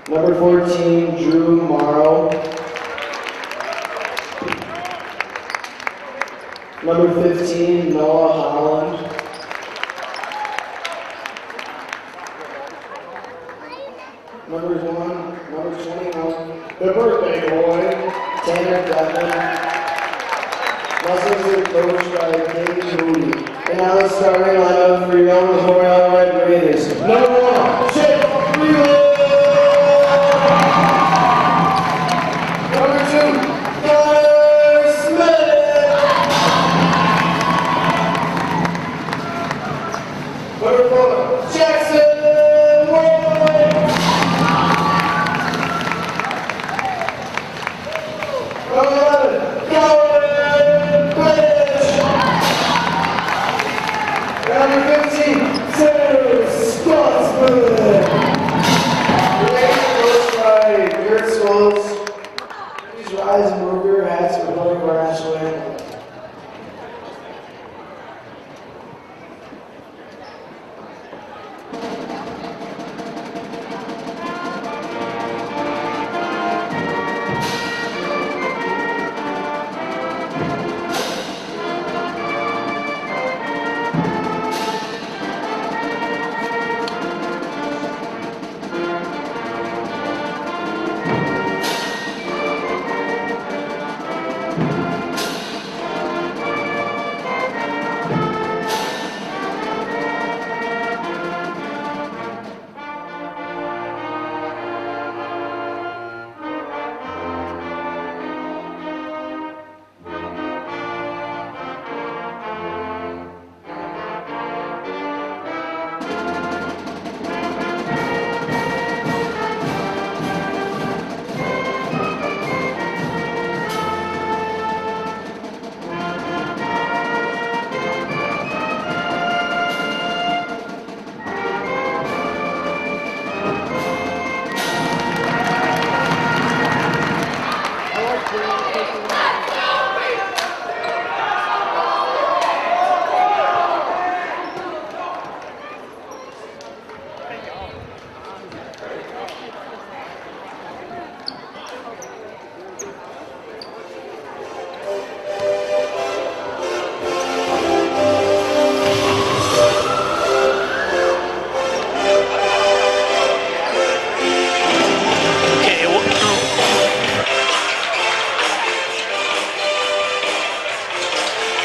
Number 14, Drew Morrow. Number 15, Noah Holland. Number 21, the birthday boy, Tanner Devlin. Mustangs are coached by Katie Moody. And now the starting lineup for your own Hornell Red Raiders. Number 1, Chip Wheeler. Number 2, Connor Smith. Number 4, Jackson Roy. Number 11, Colin Bridge. Number 15, Sarah Scotsman. Raiders coached by Garrett Scholes. Please rise and move your hats for Billy Brashway.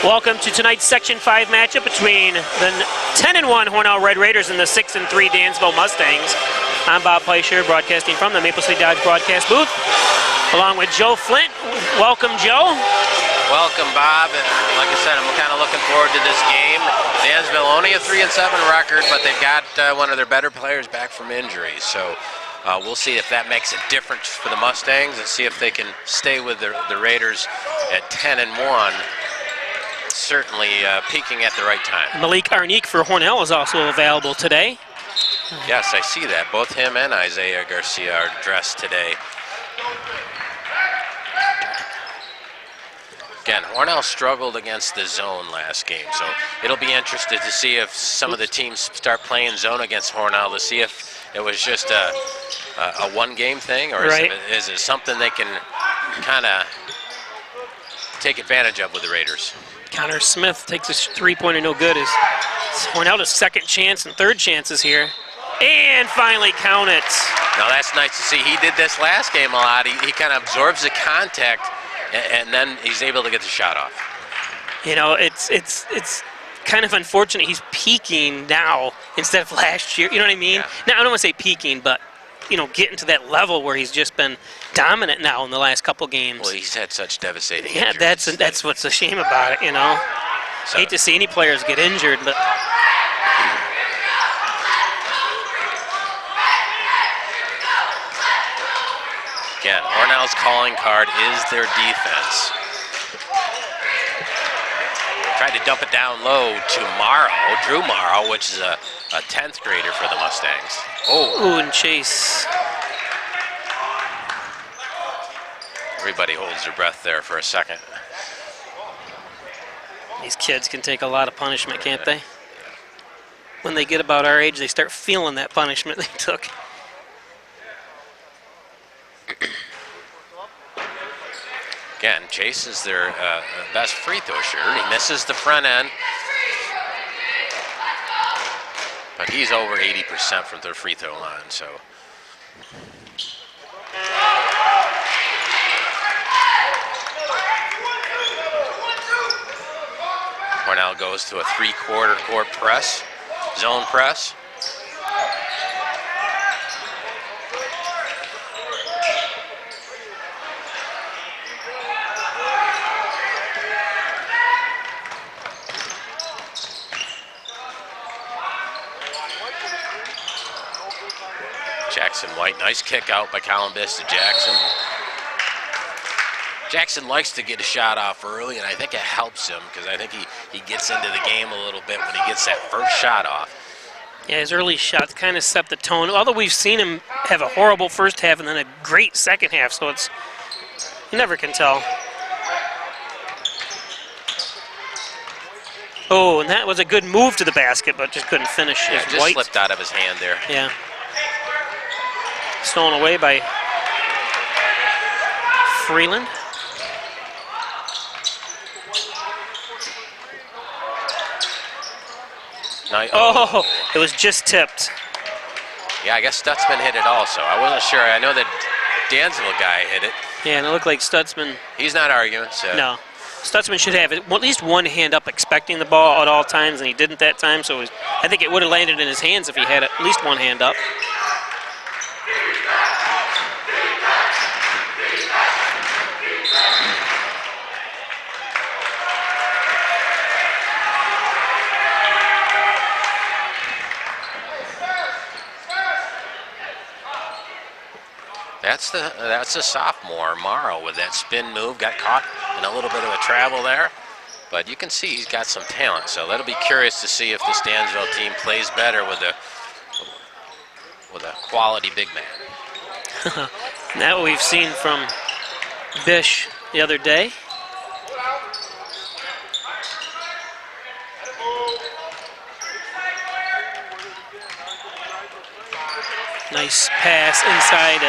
Welcome to tonight's Section 5 matchup between the 10-1 Hornell Red Raiders and the 6-3 Dansville Mustangs. I'm Bob Fleischer, broadcasting from the Maple City Dodge broadcast booth, along with Joe Flint. Welcome, Joe. Welcome, Bob. And like I said, I'm kind of looking forward to this game. Dansville only a 3-7 record, but they've got one of their better players back from injury. So we'll see if that makes a difference for the Mustangs and see if they can stay with the Raiders at 10-1. Certainly peaking at the right time. Malik Arnique for Hornell is also available today. Yes, I see that. Both him and Isaiah Garcia are dressed today. Again, Hornell struggled against the zone last game, so it'll be interesting to see if some of the teams start playing zone against Hornell to see if it was just a one-game thing, or is it something they can kind of take advantage of with the Raiders. Connor Smith takes a three-pointer, no good. Is Hornell to second chance and third chances here. And finally count it. Now that's nice to see. He did this last game a lot. He kind of absorbs the contact, and then he's able to get the shot off. You know, it's kind of unfortunate he's peaking now instead of last year. You know what I mean? Yeah. Now, I don't want to say peaking, but, you know, getting to that level where he's just been dominant now in the last couple games. Well, he's had such devastating injuries. That's what's a shame about it, you know. So, hate to see any players get injured, but... Again, Hornell's calling card is their defense. Tried to dump it down low to Drew Morrow, which is a 10th grader for the Mustangs. Oh, and Chase. Everybody holds their breath there for a second. These kids can take a lot of punishment, can't they? When they get about our age, they start feeling that punishment they took. Again, Chase is their best free throw shooter. He misses the front end, but he's over 80% from the free throw line. So. Hornell goes to a 3/4 court press, zone press. Jackson White, nice kick out by Columbus to Jackson. Jackson likes to get a shot off early, and I think it helps him because I think he gets into the game a little bit when he gets that first shot off. Yeah, his early shots kind of set the tone. Although we've seen him have a horrible first half and then a great second half, so it's you never can tell. Oh, and that was a good move to the basket, but just couldn't finish. Yeah, just White slipped out of his hand there. Yeah. Stolen away by Freeland. Oh, it was just tipped. Yeah, I guess Stutzman hit it also. I wasn't sure. I know that Dansville guy hit it. Yeah, and it looked like Stutzman. He's not arguing. So. No. Stutzman should have at least one hand up expecting the ball at all times, and he didn't that time, so I think it would have landed in his hands if he had at least one hand up. That's a sophomore, Morrow, with that spin move. Got caught in a little bit of a travel there. But you can see he's got some talent. So that'll be curious to see if the Dansville team plays better with a quality big man. That what we've seen from Bish the other day. Nice pass inside.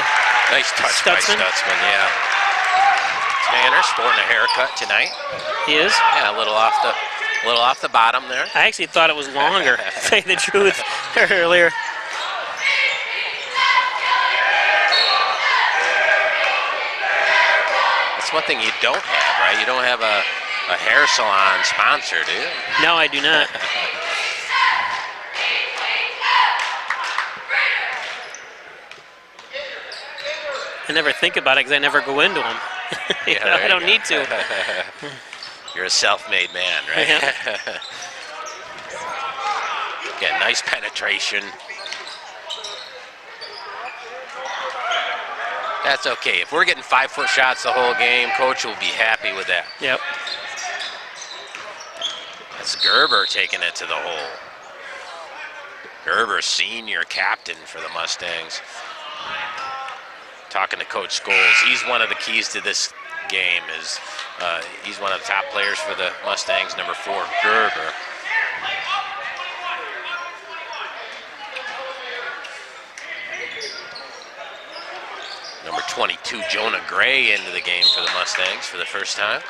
Nice touch by Stutzman, yeah. Tanner sporting a haircut tonight. He is? Yeah, a little off the bottom there. I actually thought it was longer, to tell you the truth, earlier. That's one thing you don't have, right? You don't have a hair salon sponsor, do you? No, I do not. I never think about it because I never go into them. I don't need to. You're a self-made man, right? Yeah. Again, nice penetration. That's okay. If we're getting 5-foot shots the whole game, coach will be happy with that. Yep. That's Gerber taking it to the hole. Gerber, senior captain for the Mustangs. Talking to Coach Scholes, he's one of the keys to this game. He's one of the top players for the Mustangs, number 4, Gerber. Number 22, Jonah Gray, into the game for the Mustangs for the first time.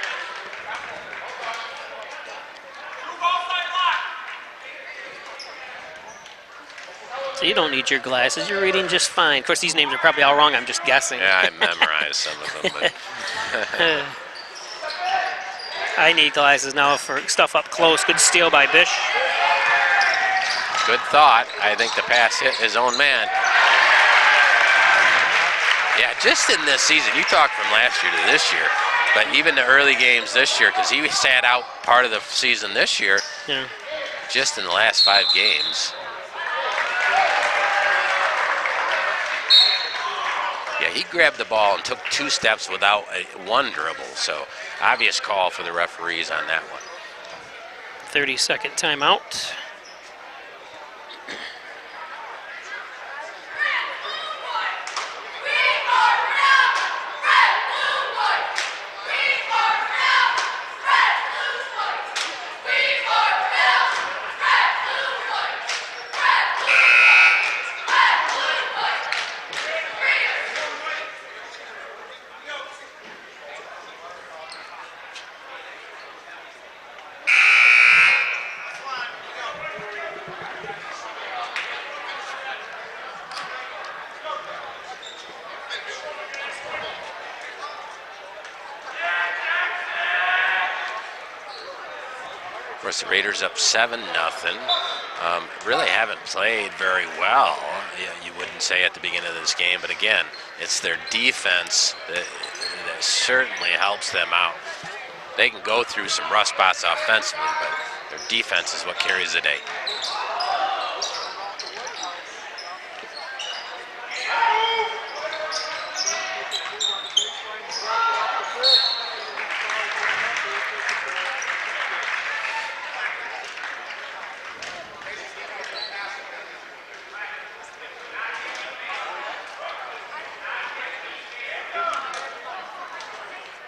So you don't need your glasses. You're reading just fine. Of course, these names are probably all wrong. I'm just guessing. Yeah, I memorized some of them. But I need glasses now for stuff up close. Good steal by Bish. Good thought. I think the pass hit his own man. Yeah, just in this season, you talked from last year to this year, but even the early games this year, because he sat out part of the season this year, Yeah. just in the last 5 games. Yeah, he grabbed the ball and took 2 steps without one dribble, so obvious call for the referees on that one. 30-second timeout. course, the Raiders up 7-0. Really haven't played very well, you wouldn't say at the beginning of this game, but again, it's their defense that certainly helps them out. They can go through some rough spots offensively, but their defense is what carries the day.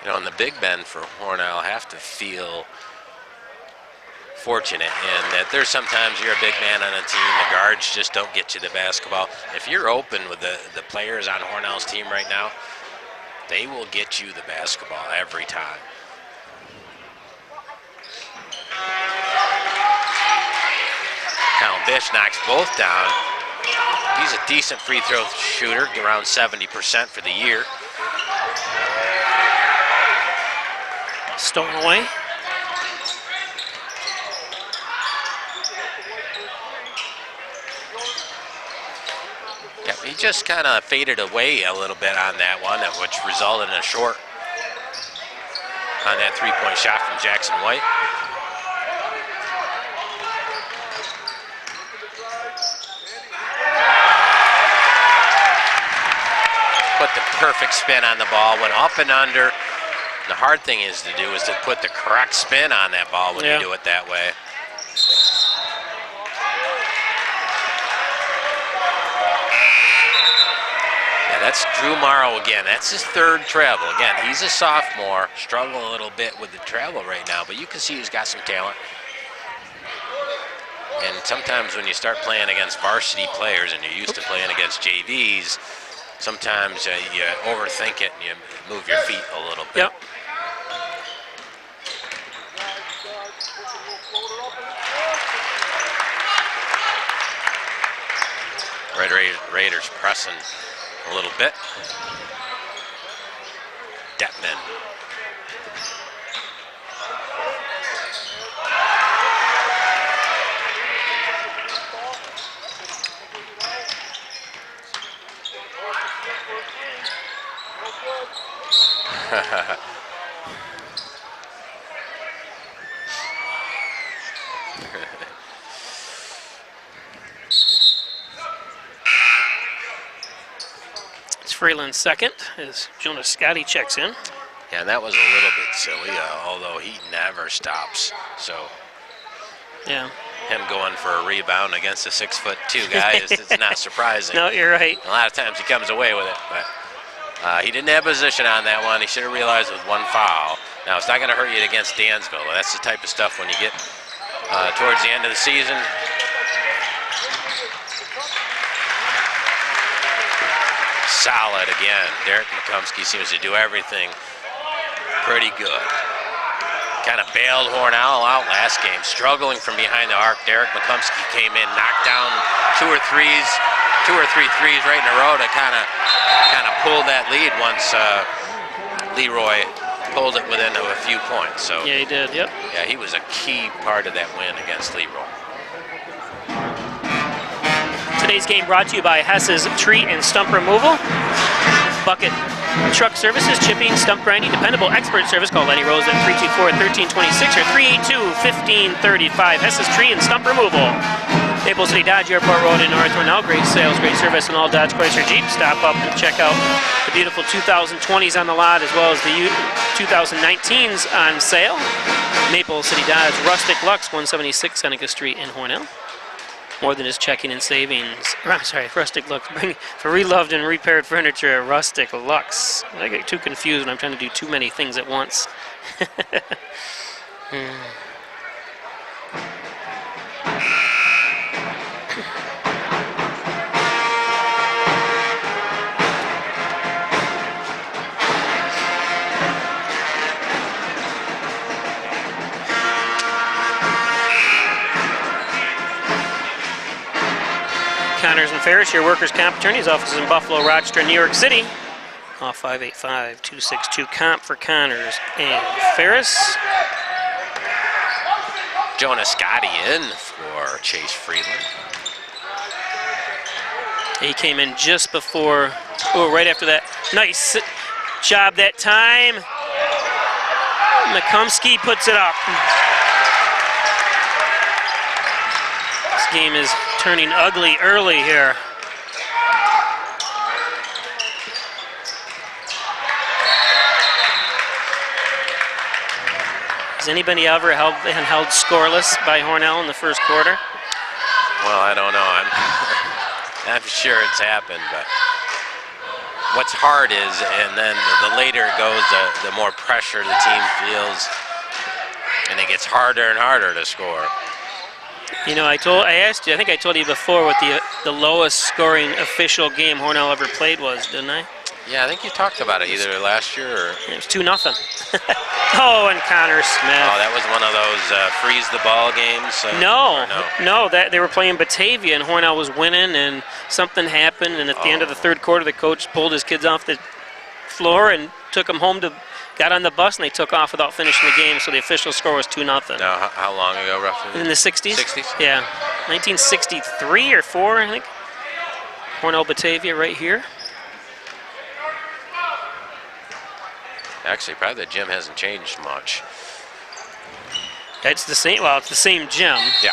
You know, and the big men for Hornell have to feel fortunate in that there's sometimes you're a big man on a team, the guards just don't get you the basketball. If you're open with the players on Hornell's team right now, they will get you the basketball every time. Colin Bish knocks both down. He's a decent free throw shooter, around 70% for the year. Stolen away. Yep, he just kind of faded away a little bit on that one, which resulted in a short on that three-point shot from Jackson White. Put the perfect spin on the ball, went up and under. The hard thing is to put the correct spin on that ball when you do it that way. Yeah, that's Drew Morrow again. That's his third travel. Again, he's a sophomore, struggling a little bit with the travel right now, but you can see he's got some talent. And sometimes when you start playing against varsity players and you're used to playing against JVs, sometimes you overthink it and you move your feet a little bit. Yep. Raiders pressing a little bit. Detman. It's Freeland's second as Jonas Scotty checks in. Yeah, and that was a little bit silly, although he never stops. So Yeah. him going for a rebound against a 6'2" guy it's not surprising. No, you're right. A lot of times he comes away with it, but he didn't have position on that one. He should have realized with one foul. Now, it's not going to hurt you against Dansville. That's the type of stuff when you get towards the end of the season. Solid again. Derek McCumsky seems to do everything pretty good. Kind of bailed Hornell out last game, struggling from behind the arc. Derek McCumsky came in, knocked down two or three threes right in a row to kind of pull that lead once Leroy pulled it within a few points. So Yeah, he did, yep. yeah, he was a key part of that win against Leroy. Today's game brought to you by Hess's Tree and Stump Removal. Bucket Truck Services, chipping, stump grinding, dependable expert service. Call Lenny Rose at 324-1326 or 382-1535. Hess's Tree and Stump Removal. Maple City Dodge, Airport Road in North Hornell. Great sales, great service on all Dodge, Chrysler, Jeep. Stop up and check out the beautiful 2020s on the lot as well as the 2019s on sale. Maple City Dodge, Rustic Lux, 176 Seneca Street in Hornell. More than his checking and savings. Sorry, Rustic Lux. For reloved and repaired furniture, Rustic Lux. I get too confused when I'm trying to do too many things at once. Connors and Ferris, your workers' comp attorney's offices in Buffalo, Rochester, New York City. Call 585-262-COMP for Connors and Ferris. Jonah Scotti in for Chase Freeland. He came in just before, right after that. Nice job that time. Makumsky puts it up. This game is turning ugly early here. Has anybody ever been held scoreless by Hornell in the first quarter? Well, I don't know. I'm sure it's happened, but what's hard is, and then the later it goes, the more pressure the team feels, and it gets harder and harder to score. You know, I asked you, I think I told you before what the lowest scoring official game Hornell ever played was, didn't I? Yeah, I think you talked about it either last year or... It was 2-0. Oh, and Connor Smith. Oh, that was one of those freeze the ball games? No, that they were playing Batavia and Hornell was winning and something happened, and at the end of the third quarter the coach pulled his kids off the floor and took them home got on the bus, and they took off without finishing the game, so the official score was 2-0. Now, how long ago roughly? In the 60s? 60s? Yeah. 1963 or 4, I think. Hornell Batavia right here. Actually, probably the gym hasn't changed much. It's the same. Well, it's the same gym. Yeah.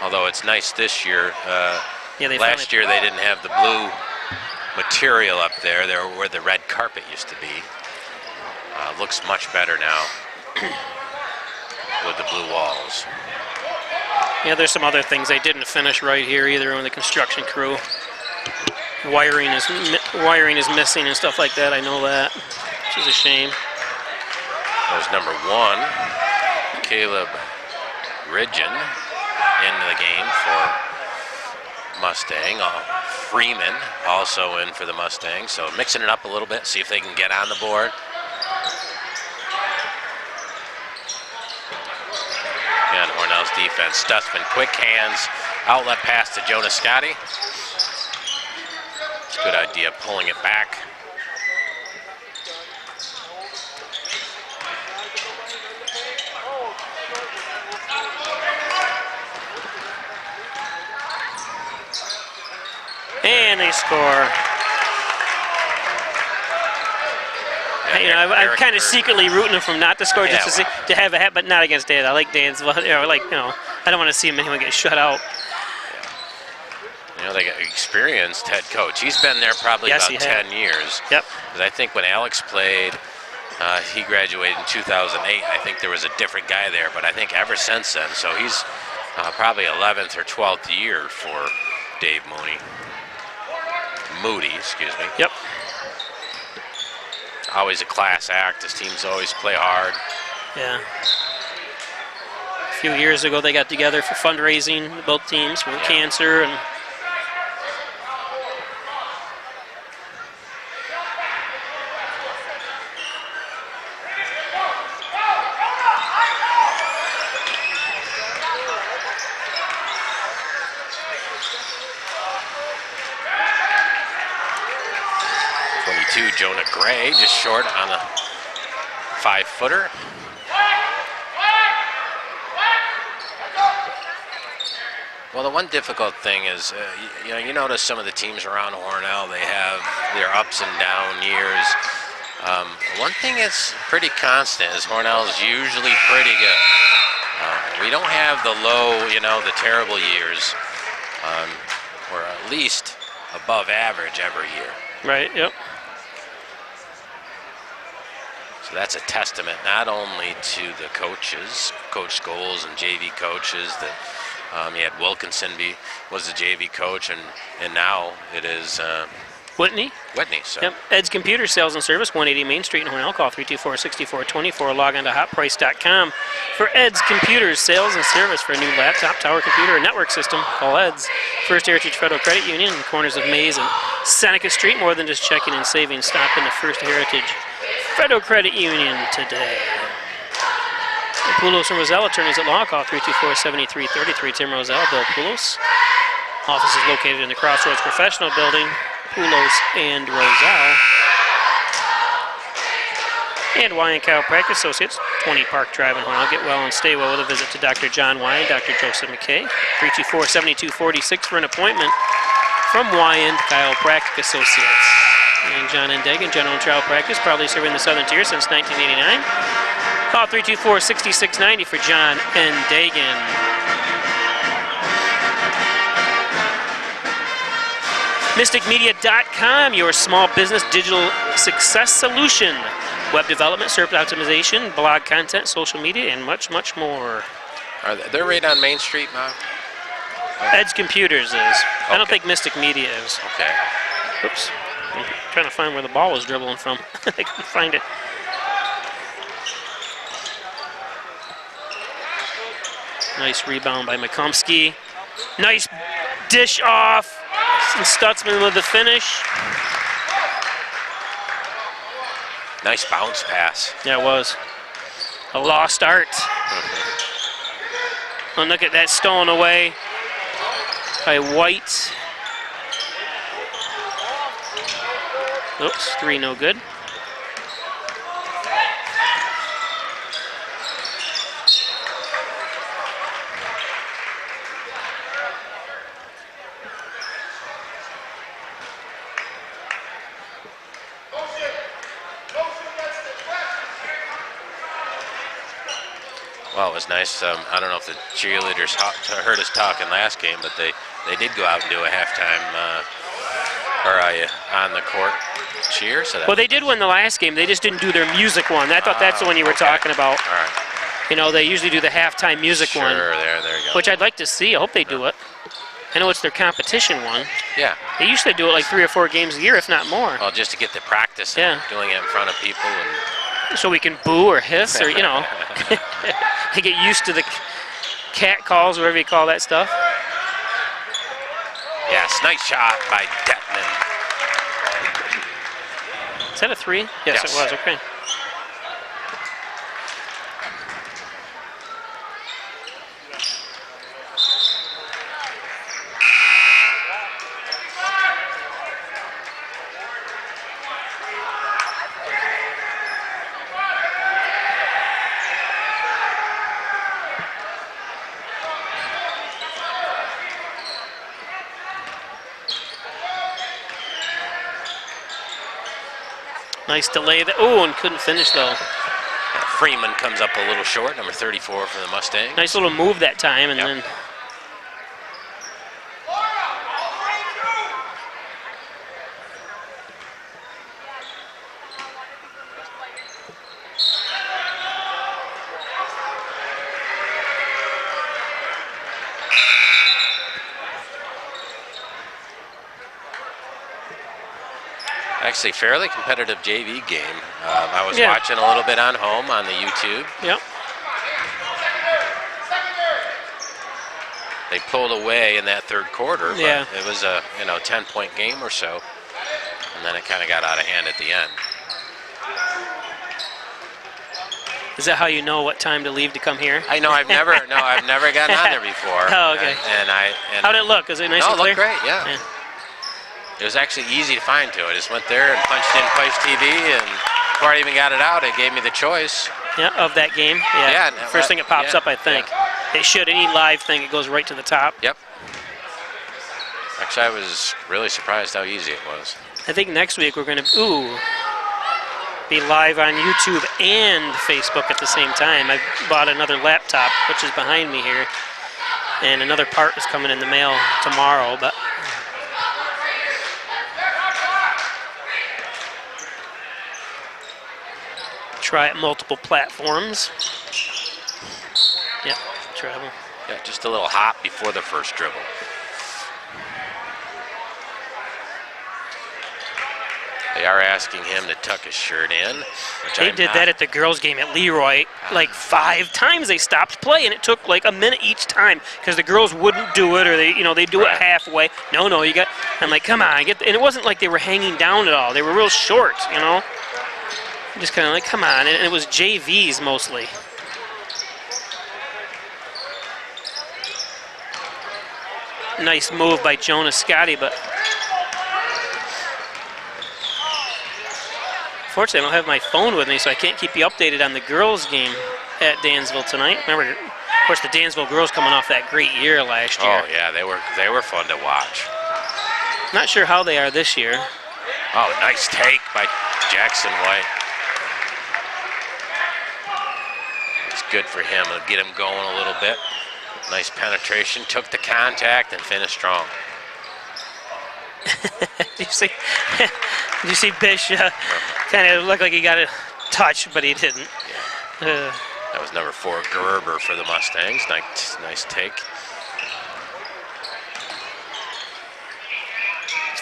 Although it's nice this year. Last year they didn't have the blue material up there. There where the red carpet used to be. Looks much better now with the blue walls. Yeah, there's some other things they didn't finish right here either on the construction crew. Wiring is missing and stuff like that. I know that, which is a shame. There's number 1, Caleb Ridgen, into the game for Mustang. Freeman also in for the Mustangs. So mixing it up a little bit, see if they can get on the board. And Hornell's defense. Stutzman, quick hands, outlet pass to Jonah Scotti. Good idea, pulling it back. And they score. I'm kind of secretly rooting them from not to score, just to have a hat, but not against Dan. I like Dansville. I don't want to see anyone get shut out. You know, they got an experienced head coach. He's been there probably about 10 years. Yep. Because I think when Alex played, he graduated in 2008. I think there was a different guy there, but I think ever since then. So he's probably 11th or 12th year for Dave Moody, excuse me. Yep. Always a class act. His teams always play hard. Yeah. A few years ago, they got together for fundraising, both teams, for cancer and. Jonah Gray just short on a 5-footer. Well, the one difficult thing is, you notice some of the teams around Hornell, they have their ups and down years. One thing that's pretty constant is Hornell is usually pretty good. We don't have the low, the terrible years. We're at least above average every year. Right, yep. So that's a testament not only to the coaches, Coach Scholes and JV coaches, that you had Wilkinson was the JV coach, and now it is Whitney. So. Yep. Ed's Computer Sales and Service, 180 Main Street in Hornell. Call 324-6424. Log on to hotprice.com for Ed's Computers Sales and Service for a new laptop, tower computer, or network system. Call Ed's. First Heritage Federal Credit Union in the corners of Mays and Seneca Street. More than just checking and saving. Stop in the First Heritage Federal Credit Union today. Poulos and Roselle, attorneys at law. Call 324-7333. Tim Roselle, Bill Poulos. Office is located in the Crossroads Professional Building. Poulos and Roselle. And Wyan Chiropractic Associates, 20 Park Drive in Hornell. Get well and stay well with a visit to Dr. John Wyan, Dr. Joseph McKay. 324-7246 for an appointment from Wyan Chiropractic Associates. And John N. Degan, General Trial Practice, proudly serving the Southern Tier since 1989. Call 324-6690 for John N. Degan. MysticMedia.com, your small business digital success solution. Web development, search optimization, blog content, social media, and much, much more. They're right on Main Street, Mom? Ed's Computers is. I don't Okay. think Mystic Media is. Okay. Oops. I'm trying to find where the ball was dribbling from. I couldn't find it. Nice rebound by McComsky. Nice dish off. And Stutzman with the finish. Nice bounce pass. Yeah, it was. A lost art. Oh, look at that, stolen away by White. Oops, 3 no good. Well, it was nice. I don't know if the cheerleaders heard us talking last game, but they did go out and do a halftime on the court cheer. So that Well, they did win the last game. They just didn't do their music one. I thought that's the one you were okay. talking about. All right. You know, they usually do the halftime music one, Sure, there you go. which I'd like to see. I hope they do it. I know it's their competition one. Yeah. They usually do it like 3 or 4 games a year, if not more. Well, just to get the practice Yeah. and doing it in front of people. And So we can boo or hiss or, you know, they get used to the cat calls, whatever you call that stuff. yes, nice shot by Detman. Is that a 3? Yes, Yes. it was. Okay. Nice delay. Oh, and couldn't finish, though. Freeman comes up a little short, number 34 for the Mustangs. Nice little move that time, and Yep. then Actually, fairly competitive JV game. I was Yeah. watching a little bit on home on the YouTube. yep. They pulled away in that third quarter, but Yeah. it was a 10-point game or so, and then it kind of got out of hand at the end. Is that how you know what time to leave to come here? I know I've never gotten on there before. Oh, okay. And How'd it look? Is it nice no, and it clear? looked great. Yeah. It was actually easy to find to it. I just went there and punched in Place TV, and before I even got it out, it gave me the choice. Yeah, of that game. Yeah. Yeah, First thing it pops yeah, up, I think. yeah. It should. Any live thing, it goes right to the top. Yep. Actually, I was really surprised how easy it was. I think next week we're going to be live on YouTube and Facebook at the same time. I bought another laptop, which is behind me here, and another part is coming in the mail tomorrow. But try it multiple platforms. Yep, travel. Yeah, just a little hop before the first dribble. They are asking him to tuck his shirt in. Which They I'm did not. that at the girls' game at Leroy. Like 5 times they stopped play, and it took like a minute each time because the girls wouldn't do it, or they do it Right. halfway. No, you got. I'm like, come on, and it wasn't like they were hanging down at all. They were real short, Just kind of like, come on, and it was JVs mostly. Nice move by Jonas Scotty, but Fortunately, I don't have my phone with me, so I can't keep you updated on the girls' game at Dansville tonight. Remember, of course, the Dansville girls coming off that great year last year. Oh yeah, they were fun to watch. Not sure how they are this year. Oh, nice take by Jackson White. It's good for him. It'll get him going a little bit. Nice penetration, took the contact, and finished strong. Did you see Bish kind of looked like he got a touch, but he didn't. That was number 4, Gerber for the Mustangs. Nice take.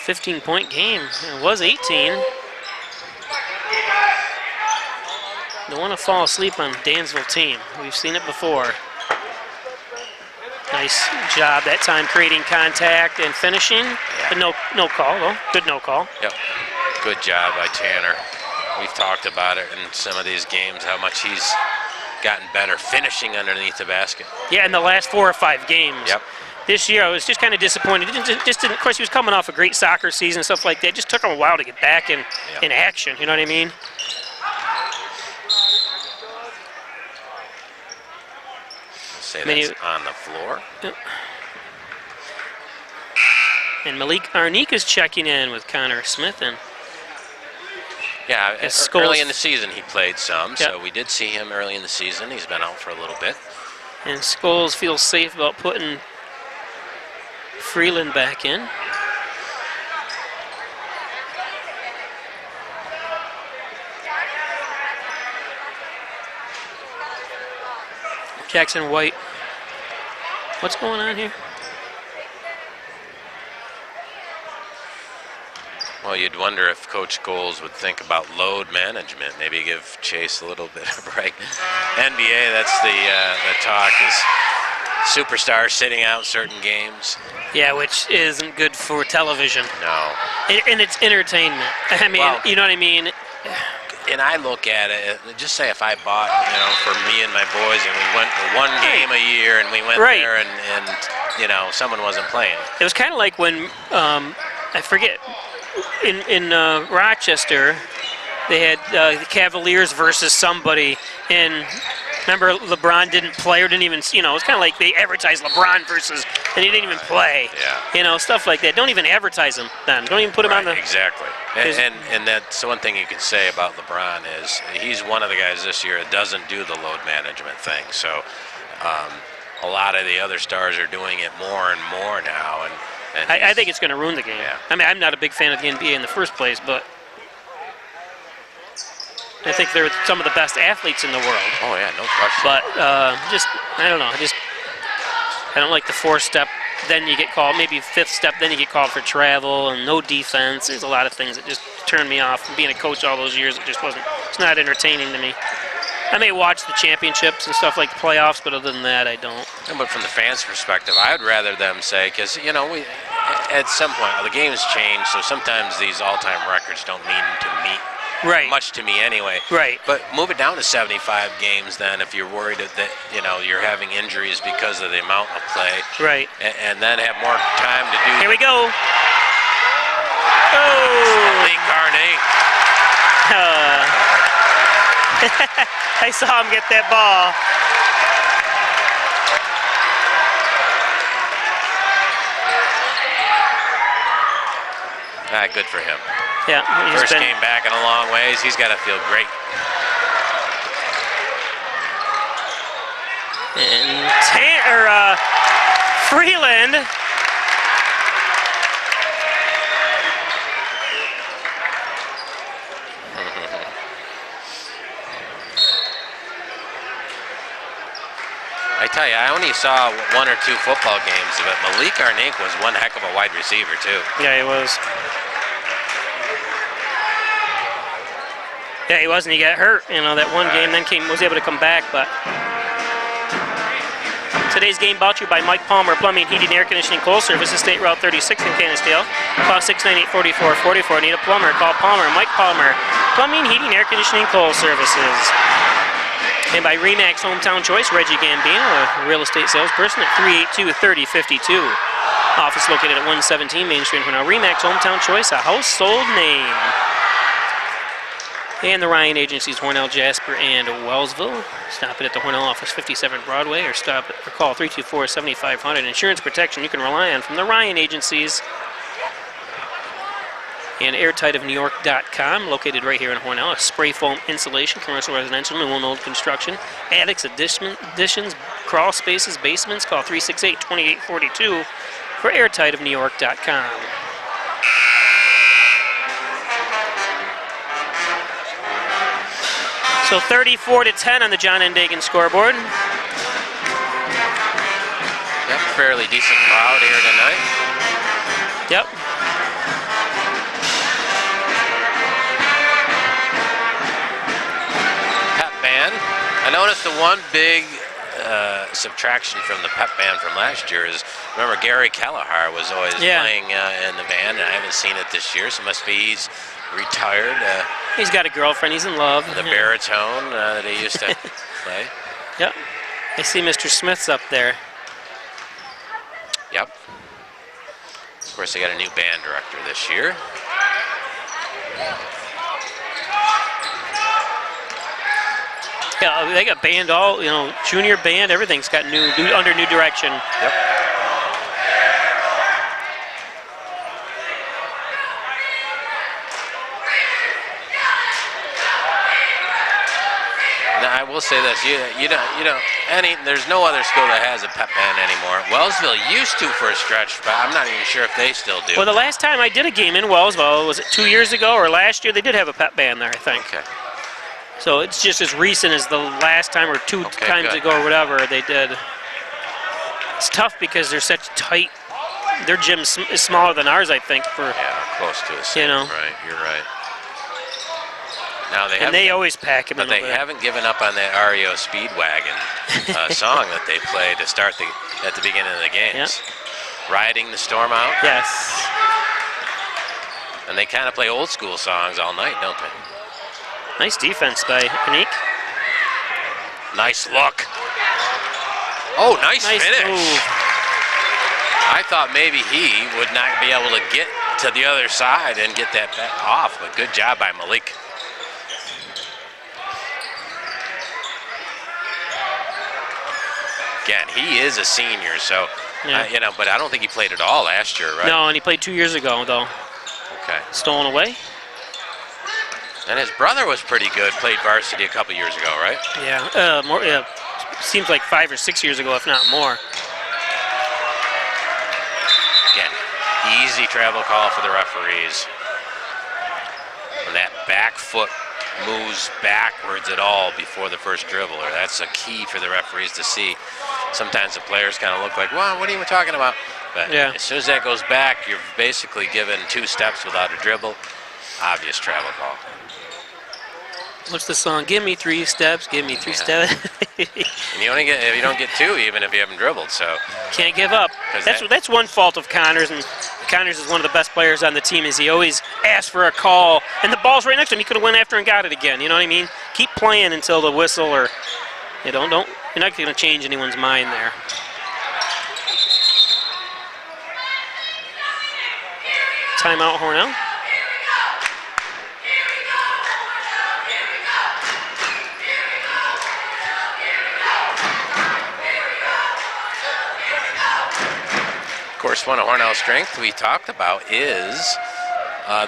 15-point game. It was 18. Don't want to fall asleep on Dansville team. We've seen it before. Nice job that time creating contact and finishing. Yeah. But no call, though. Good no call. Yep. Good job by Tanner. We've talked about it in some of these games, how much he's gotten better finishing underneath the basket. Yeah, in the last 4 or 5 games. Yep. This year, I was just kind of disappointed. Of course, he was coming off a great soccer season, stuff like that. It just took him a while to get back in action. You know what I mean? Say that's on the floor. Yep. And Malik Arnique is checking in with Connor Smith. And yeah, Scholes, early in the season he played some, yep. So we did see him early in the season. He's been out for a little bit. And Scholes feels safe about putting Freeland back in. Jackson White. What's going on here? Well, you'd wonder if Coach Scholes would think about load management, maybe give Chase a little bit of a break. NBA, that's the talk, is superstars sitting out certain games. Yeah, which isn't good for television. No. And it's entertainment. I mean, Well, you know what I mean? And I look at it, just say if I bought, for me and my boys, and we went for one game a year, and we went Right. there, and someone wasn't playing. It was kind of like when, I forget, in Rochester, they had the Cavaliers versus somebody, and remember LeBron didn't play or didn't even, it was kind of like they advertised LeBron versus, and he didn't even play. Yeah. Stuff like that. Don't even advertise him then. Don't even put him on the... Exactly. And that's one thing you can say about LeBron is he's one of the guys this year that doesn't do the load management thing. So a lot of the other stars are doing it more and more now. And I think it's going to ruin the game. Yeah. I mean, I'm not a big fan of the NBA in the first place, but I think they're some of the best athletes in the world. Oh, yeah, no question. But I don't know. I don't like the 4-step, then you get called, maybe 5th step, then you get called for travel and no defense. There's a lot of things that just turn me off. Being a coach all those years, it's not entertaining to me. I may watch the championships and stuff like the playoffs, but other than that, I don't. But from the fans' perspective, I would rather them say, because, we at some point, the game's changed, so sometimes these all-time records don't mean to me. Right. Much to me anyway. Right. But move it down to 75 games then if you're worried that, you're having injuries because of the amount of play. Right. And then have more time to do. Here we go. Oh! Lee Carney. I saw him get that ball. Good for him. Yeah. First game back in a long ways. He's got to feel great. And Freeland. I tell you, I only saw 1 or 2 football games, but Malik Arnique was one heck of a wide receiver, too. Yeah, he was. Yeah, he was, and he got hurt. That one game, then was able to come back. But today's game brought to you by Mike Palmer Plumbing, Heating, Air Conditioning, Coal Services, State Route 36 in Canisteo. Call 698-4444. Need a plumber? Call Palmer. Mike Palmer Plumbing, Heating, Air Conditioning, Coal Services. And by Remax Hometown Choice, Reggie Gambino, a real estate salesperson at 382-3052. Office located at 117 Main Street. Now, Remax Hometown Choice, a household name. And the Ryan agencies, Hornell, Jasper, and Wellsville. Stop it at the Hornell office, 57 Broadway, or call 324-7500. Insurance protection you can rely on from the Ryan agencies. And airtightofnewyork.com, located right here in Hornell. A spray foam insulation, commercial, residential, new and old construction. Attics, additions, crawl spaces, basements. Call 368-2842 for airtightofnewyork.com. So 34-10 on the John N. Dagan scoreboard. Yep, fairly decent crowd here tonight. Yep. Pep band. I noticed the one big subtraction from the pep band from last year is, remember Gary Kelleher was always playing in the band, and I haven't seen it this year, so it must be he's retired. He's got a girlfriend. He's in love. The baritone that he used to play. Yep. I see Mr. Smith's up there. Yep. Of course, they got a new band director this year. Yeah, they got band all, junior band, everything's got under new direction. Yep. Now, I will say this: there's no other school that has a pep band anymore. Wellsville used to for a stretch, but I'm not even sure if they still do. Well, the last time I did a game in Wellsville, was it 2 years ago or last year? They did have a pep band there, I think. Okay. So it's just as recent as the last time or two times good. ago or whatever they did. It's tough because they're such tight. Their gym is smaller than ours, I think. Close to the same. Right, you're right. Now they always pack them in. But they haven't given up on that REO Speedwagon song that they play to start at the beginning of the games. Yep. Riding the storm out. Yes. And they kind of play old school songs all night, don't they? Nice defense by Panique. Nice look. Oh, nice finish. Move. I thought maybe he would not be able to get to the other side and get that off, but good job by Malik. Again, he is a senior, so, but I don't think he played at all last year, right? No, and he played 2 years ago, though. Okay. Stolen away. And his brother was pretty good, played varsity a couple years ago, right? Yeah, more. Yeah, seems like 5 or 6 years ago, if not more. Again, easy travel call for the referees. When that back foot moves backwards at all before the first dribbler, that's a key for the referees to see. Sometimes the players kind of look like, well, what are you talking about? But as soon as that goes back, you're basically given 2 steps without a dribble. Obvious travel call. What's the song? Give me 3 steps. Give me 3 steps. And you don't get 2 even if you haven't dribbled. So can't give up. That's one fault of Connors, and Connors is one of the best players on the team. Is he always asks for a call, and the ball's right next to him. He could have went after and got it again. You know what I mean? Keep playing until the whistle, or don't. You're not going to change anyone's mind there. Timeout, Hornell. Of course, one of Hornell's strengths we talked about is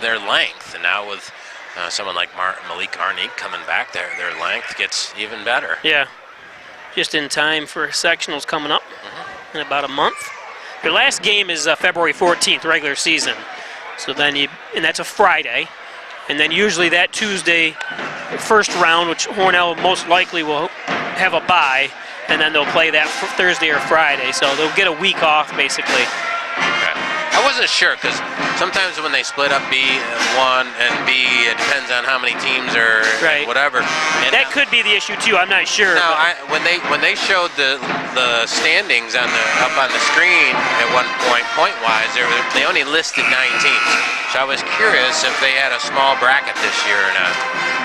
their length, and now with someone like Malik Arnique coming back, their length gets even better. Yeah, just in time for sectionals coming up in about a month. Their last game is February 14th, regular season. So then and that's a Friday, and then usually that Tuesday, first round, which Hornell most likely will have a bye, and then they'll play that Thursday or Friday. So they'll get a week off, basically. Okay. I wasn't sure, because sometimes when they split up B1 and B, it depends on how many teams or whatever. And that could be the issue too. I'm not sure. Now, when they showed the standings up on the screen at one point-wise, they only listed 9 teams. So I was curious if they had a small bracket this year or not.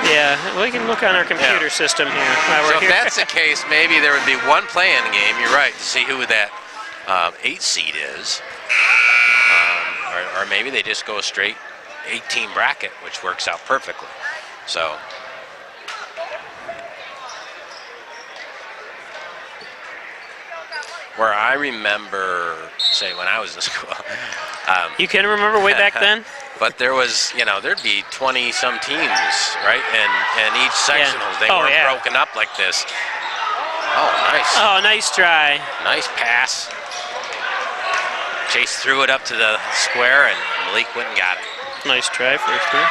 Yeah, we can look on our computer system here. So if that's the case, maybe there would be one play-in game. You're right, to see who that 8 seed is. Or maybe they just go straight 8-team bracket, which works out perfectly. So where I remember, say, when I was in school. You can remember way back then? But there was, there'd be 20-some teams, right? And each sectionals, they weren't broken up like this. Oh, nice. Oh, nice try. Nice pass. Chase threw it up to the square, and Malik went and got it. Nice try, first one.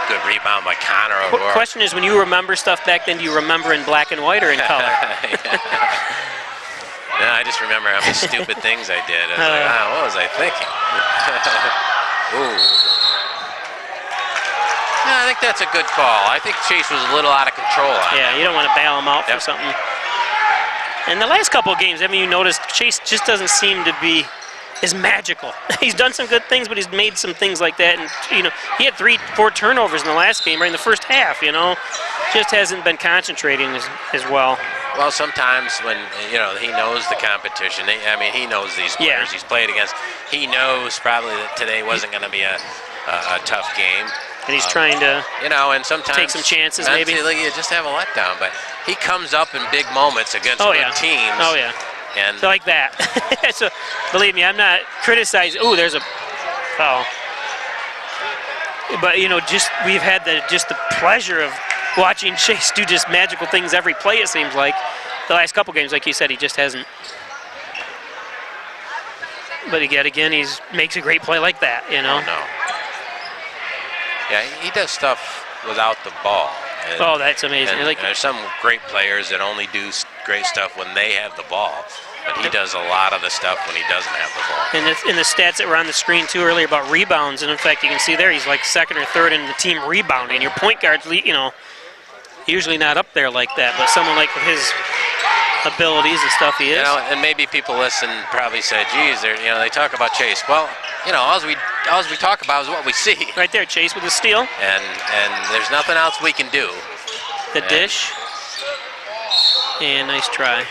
Good rebound by Connor. Question is, when you remember stuff back then, do you remember in black and white or in color? No, I just remember how many stupid things I did. I was like, what was I thinking? Ooh. Yeah, I think that's a good call. I think Chase was a little out of control on Yeah, you don't want to bail him out for something. And the last couple of games, you noticed Chase just doesn't seem to be as magical. He's done some good things, but he's made some things like that. And, he had 3-4 turnovers in the last game, right in the first half, Just hasn't been concentrating as well. Well, sometimes when, he knows the competition. He knows these players he's played against. He knows probably that today wasn't going to be a tough game. And he's trying to and sometimes take some chances, maybe. You just have a letdown. But he comes up in big moments against good teams. Oh, yeah. And so like that. So, believe me, I'm not criticizing. Oh, there's a foul. But, we've had the pleasure of watching Chase do just magical things every play, it seems like. The last couple games, like you said, he just hasn't. But again, he makes a great play like that, Oh, no. Yeah, he does stuff without the ball. And, that's amazing. And there's some great players that only do great stuff when they have the ball. But he does a lot of the stuff when he doesn't have the ball. And in the stats that were on the screen, too, earlier about rebounds, and in fact, you can see there he's like second or third in the team rebounding. Your point guard's, usually not up there like that, but someone like with his abilities and stuff he is. And maybe people listen probably say, geez, they talk about Chase. Well, all we talk about is what we see. Right there, Chase with the steal. And there's nothing else we can do. The dish. And nice try.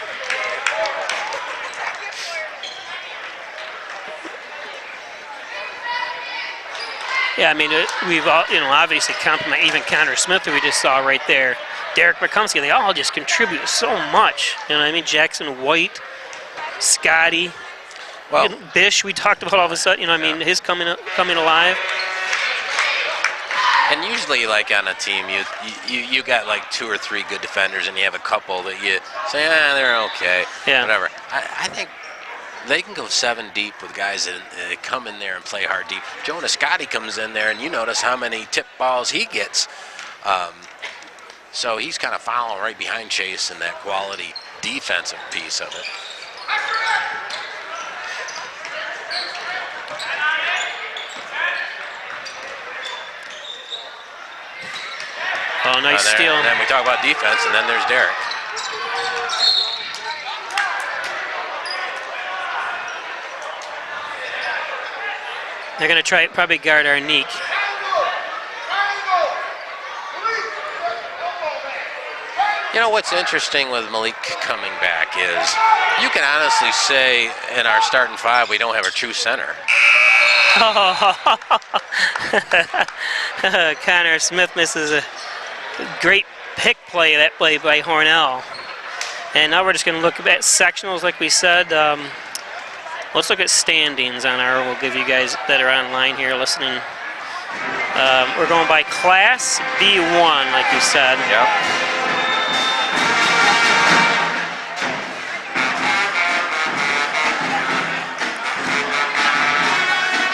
Yeah, we've all, obviously compliment even Connor Smith, who we just saw right there. Derek McCumsky, they all just contribute so much. Jackson White, Scotty, Bish, we talked about all of a sudden, his coming alive. And usually, like on a team, you got like 2 or 3 good defenders, and you have a couple that you say, they're okay, whatever. I think they can go 7 deep with guys that come in there and play hard deep. Jonas Scotty comes in there, and you notice how many tip balls he gets. So he's kind of following right behind Chase in that quality defensive piece of it. Oh, nice steal. And then we talk about defense, and then there's Derek. They're going to probably guard our Neek. What's interesting with Malik coming back is you can honestly say in our starting 5 we don't have a true center. Connor Smith misses a great pick play, that play by Hornell. And now we're just going to look at sectionals like we said. Let's look at standings on we'll give you guys that are online here listening. We're going by Class B1, like you said. Yep.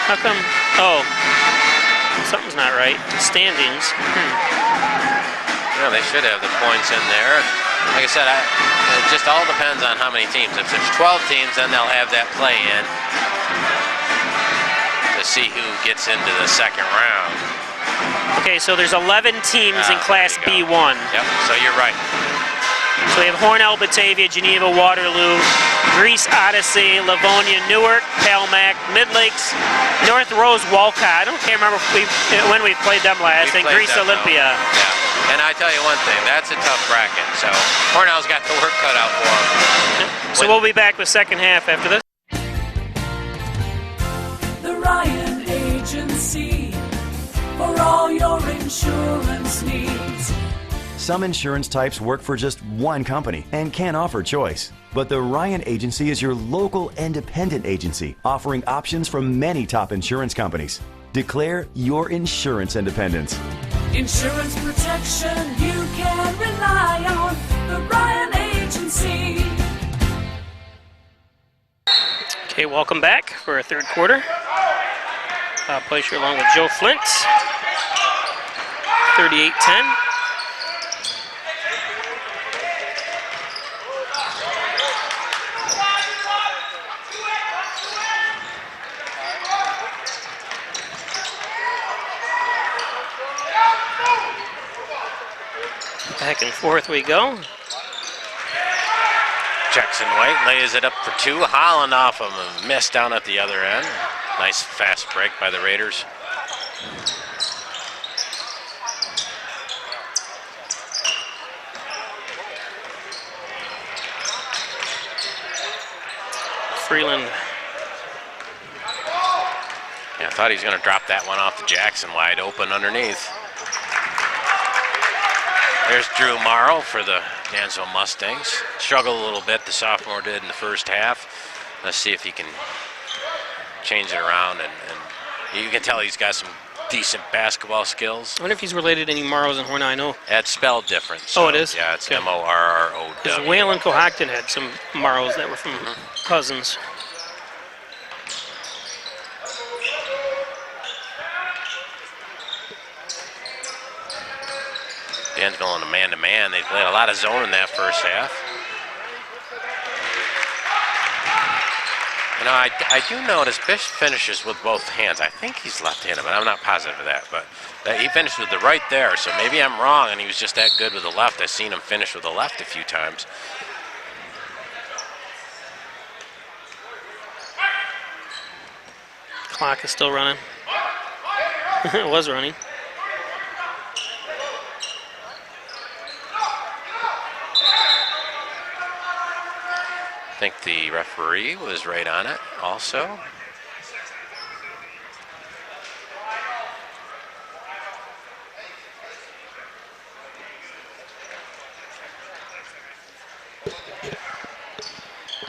How come? Oh, something's not right. Standings. They should have the points in there. Like I said, it just all depends on how many teams. If there's 12 teams, then they'll have that play-in to see who gets into the second round. Okay, so there's 11 teams in Class B1. Yep, so you're right. So we have Hornell, Batavia, Geneva, Waterloo, Greece, Odyssey, Livonia, Newark, Palmac, Mid-Lakes, North Rose, Walcott. I can't remember when we played them last. And Greece, Olympia. Yeah. And I tell you one thing, that's a tough bracket. So Hornell's got the work cut out for them. So we'll be back with second half after this. The Ryan Agency for all your insurance needs. Some insurance types work for just one company and can offer choice. But the Ryan Agency is your local independent agency, offering options from many top insurance companies. Declare your insurance independence. Insurance protection you can rely on. The Ryan Agency. Okay, welcome back for our third quarter. Bob Fleischer along with Joe Flint. 38-10. Back and forth we go. Jackson White lays it up for two. Holland off of a miss down at the other end. Nice fast break by the Raiders. Freeland. Yeah, I thought he was going to drop that one off to Jackson, wide open underneath. There's Drew Morrow for the Dansville Mustangs. Struggled a little bit, the sophomore did in the first half. Let's see if he can change it around, and you can tell he's got some decent basketball skills. I wonder if he's related to any Morrows in Hornell. I know. It's spelled different. So, oh, it is? Yeah, it's okay. Morrow. Because Waylon Cohocton had some Morrows that were from cousins. Dansville in a man-to-man. They played a lot of zone in that first half. You know, I do notice Bish finishes with both hands. I think he's left-handed, but I'm not positive of that. But he finished with the right there, so maybe I'm wrong, and he was just that good with the left. I've seen him finish with the left a few times. Clock is still running. It was running. I think the referee was right on it also.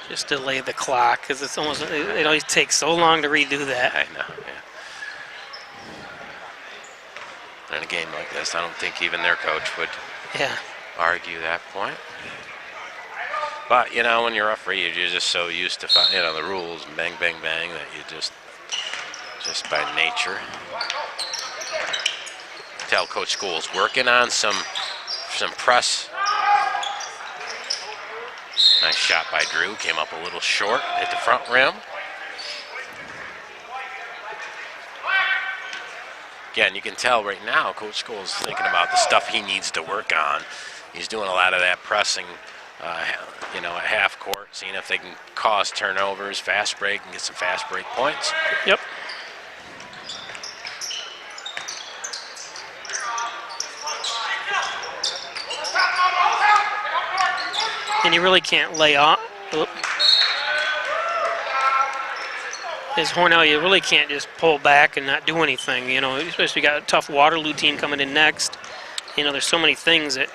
Just delay the clock because it's almost, it always takes so long to redo that. I know, yeah. In a game like this, I don't think even their coach would argue that point. But, you know, when you're a referee, you're just so used to, you know, the rules, and bang, bang, bang, that you just by nature. Tell Coach School's working on some press. Nice shot by Drew, came up a little short, hit the front rim. Again, you can tell right now Coach School's thinking about the stuff he needs to work on. He's doing a lot of that pressing, you know, at half court, seeing if they can cause turnovers, fast break, and get some fast break points. Yep. And you really can't lay off. As Hornell, you really can't just pull back and not do anything. You know, especially got a tough Waterloo team coming in next. You know, there's so many things that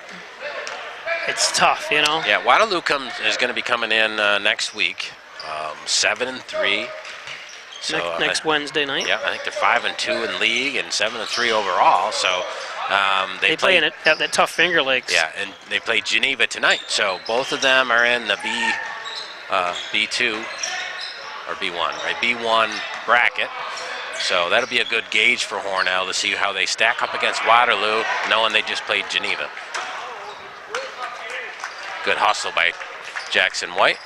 it's tough. You know. Yeah, Waterloo is going to be coming in next week, 7-3. So next Wednesday night. Yeah, I think they're 5-2 in league and 7-3 overall. So. They play in that tough Finger Lakes. Yeah, and they play Geneva tonight. So both of them are in the B2 or B1, right? B1 bracket. So that'll be a good gauge for Hornell to see how they stack up against Waterloo, knowing they just played Geneva. Good hustle by Jackson White.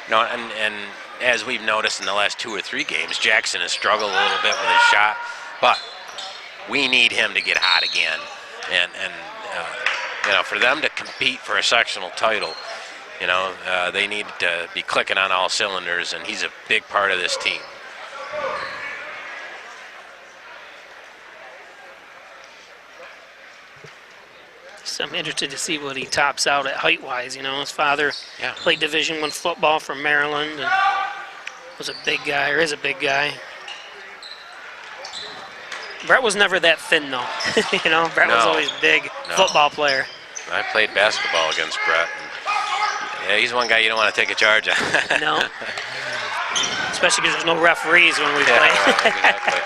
No, and as we've noticed in the last 2 or 3 games, Jackson has struggled a little bit with his shot, but we need him to get hot again. And you know, for them to compete for a sectional title, you know, they need to be clicking on all cylinders, and he's a big part of this team. So I'm interested to see what he tops out at height-wise. You know, his father played Division I football for Maryland and was a big guy, or is a big guy. Brett was never that thin, though. You know, Brett was No. always big No. football player. I played basketball against Brett. And, yeah, he's one guy you don't want to take a charge on. No. Especially because there's no referees when we Yeah, play. right, exactly.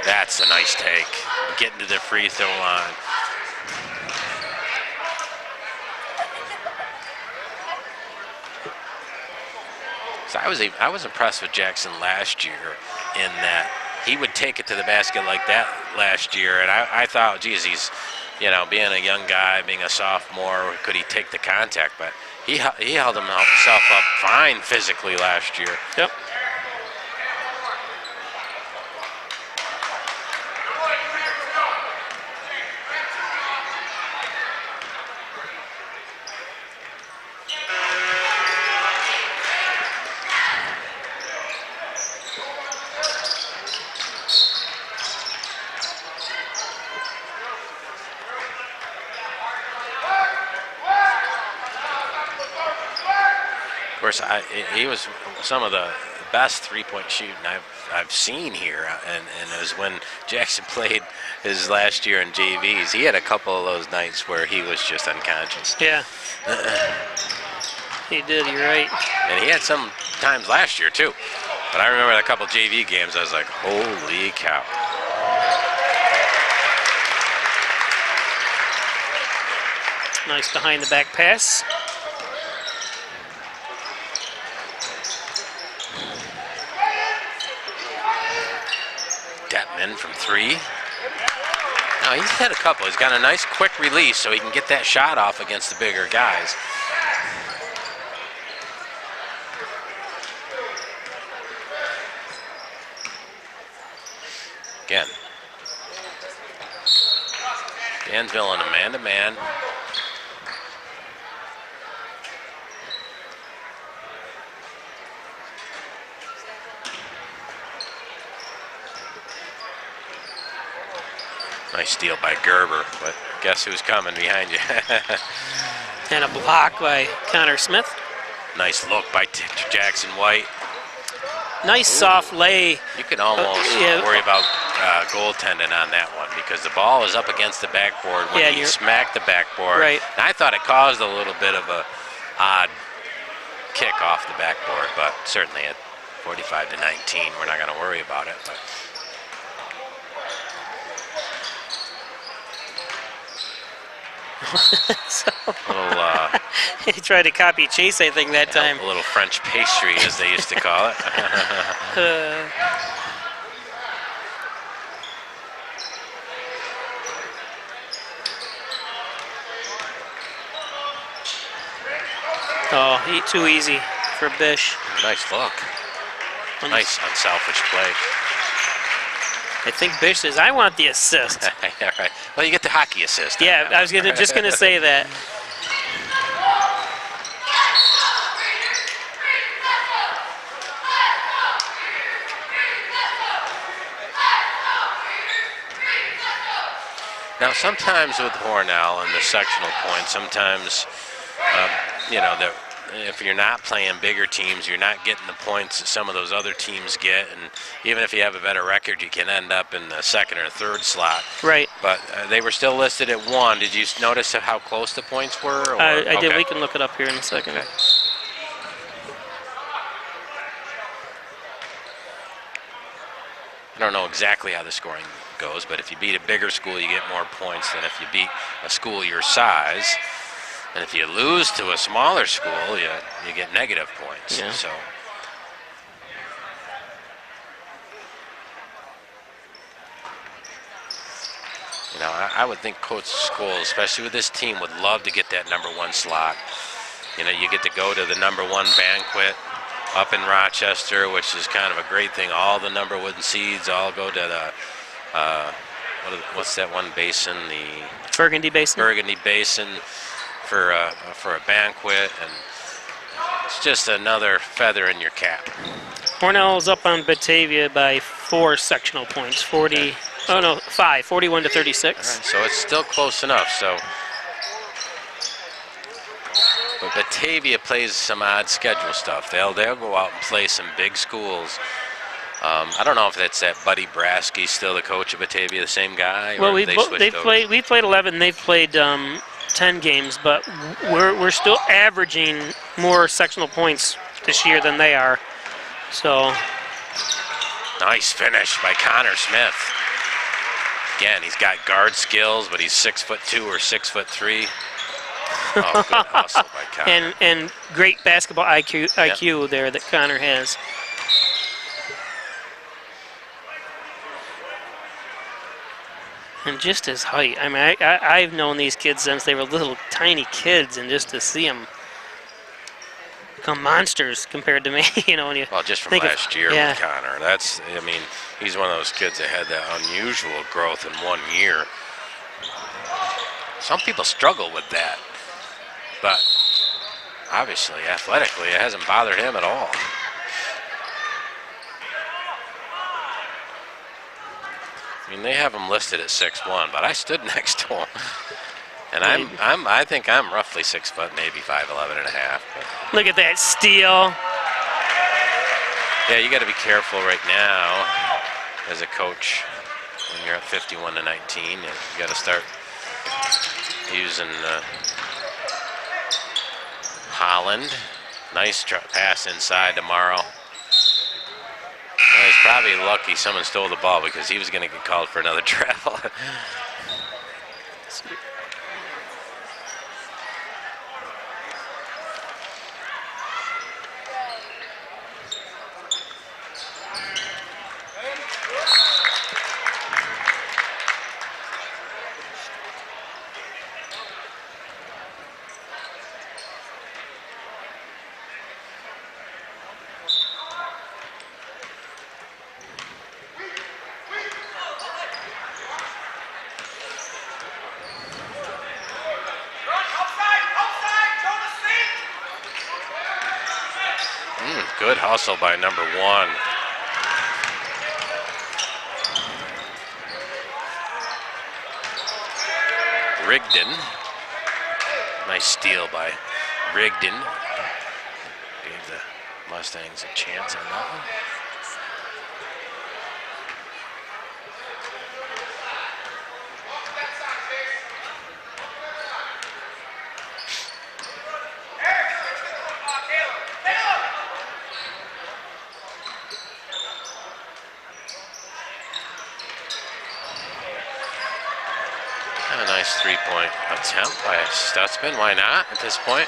That's a nice take. Getting to the free throw line. So I was impressed with Jackson last year in that he would take it to the basket like that last year, and I thought, geez, he's, you know, being a young guy, being a sophomore, could he take the contact? But he held himself up fine physically last year. Yep. Of course, he was some of the best three-point shooting I've seen here, and it was when Jackson played his last year in JVs. He had a couple of those nights where he was just unconscious. Yeah. He did, you're right. And he had some times last year, too. But I remember a couple JV games, I was like, holy cow. Nice behind the back pass. Detman from three. Now he's had a couple. He's got a nice quick release so he can get that shot off against the bigger guys. Again. Dansville in a man-to-man. Nice steal by Gerber, but guess who's coming behind you? And a block by Connor Smith. Nice look by Jackson White. Nice soft lay. You can almost yeah. worry about goaltending on that one because the ball is up against the backboard when Yeah, he you're- smacked the backboard. Right. And I thought it caused a little bit of a odd kick off the backboard, but certainly at 45-19, we're not going to worry about it. But So, a he tried to copy Chase, I think, that time. little French pastry, as they used to call it. Oh, he too easy for Bish. Nice look. Nice unselfish play. I think Bish says, I want the assist. Yeah, right. Well, you get the hockey assist. on Yeah, that I was one. just gonna say that. Now, sometimes with Hornell and the sectional points, sometimes, you know, if you're not playing bigger teams, you're not getting the points that some of those other teams get. And even if you have a better record, you can end up in the second or third slot. Right. But they were still listed at 1. Did you notice how close the points were? Or? I did. Okay. We can look it up here in a second. Okay. I don't know exactly how the scoring goes, but if you beat a bigger school, you get more points than if you beat a school your size. And if you lose to a smaller school, you get negative points. Yeah. So, you know, I would think Coach Scholes, especially with this team, would love to get that #1 slot. You know, you get to go to the #1 banquet up in Rochester, which is kind of a great thing. All the #1 seeds all go to the what's that one basin? The Burgundy Basin. Burgundy Basin for a banquet, and it's just another feather in your cap. Hornell's up on Batavia by 4 sectional points, 40. Oh no, 5, 41 to 36. Right, so it's still close enough. So, but Batavia plays some odd schedule stuff. They'll go out and play some big schools. I don't know if that's that Buddy Brasky still the coach of Batavia, the same guy. Well, or we played 11. They've played 10 games, but we're still averaging more sectional points this year than they are. So nice finish by Connor Smith. Again, he's got guard skills, but he's 6'2" or 6'3". Oh, good hustle by Connor. And great basketball IQ there that Connor has. And just his height. I mean, I've known these kids since they were little tiny kids, and just to see them become monsters compared to me, you know. When you just from last year yeah. with Connor, I mean, he's one of those kids that had that unusual growth in 1 year. Some people struggle with that, but obviously, athletically, it hasn't bothered him at all. I mean, they have him listed at 6'1", but I stood next to him, and I think I'm roughly 6 foot, maybe 5'11" and a half. Look at that steal. Yeah, you got to be careful right now as a coach when you're at 51 to 19. You got to start using Holland. Nice pass inside tomorrow. Well, he's probably lucky someone stole the ball because he was going to get called for another travel. Good hustle by number 1. Rigdon. Nice steal by Rigdon. Gave the Mustangs a chance on that one. A nice 3-point attempt by Stutzman. Why not at this point?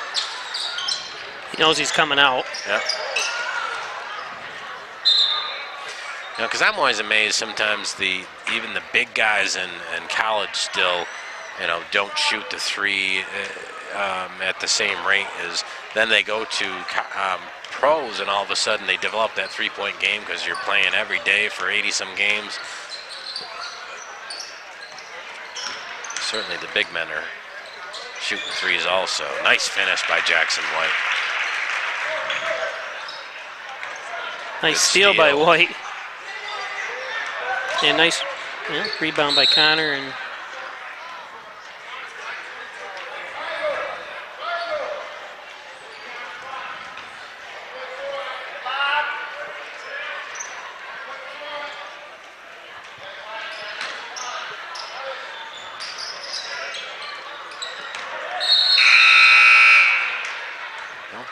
He knows he's coming out. Yep. You know, because I'm always amazed sometimes even the big guys in college still, you know, don't shoot the 3 at the same rate as then they go to pros, and all of a sudden they develop that 3-point game because you're playing every day for 80-some games. Certainly the big men are shooting 3s also. Nice finish by Jackson White. Nice steal by White. And nice rebound by Connor. And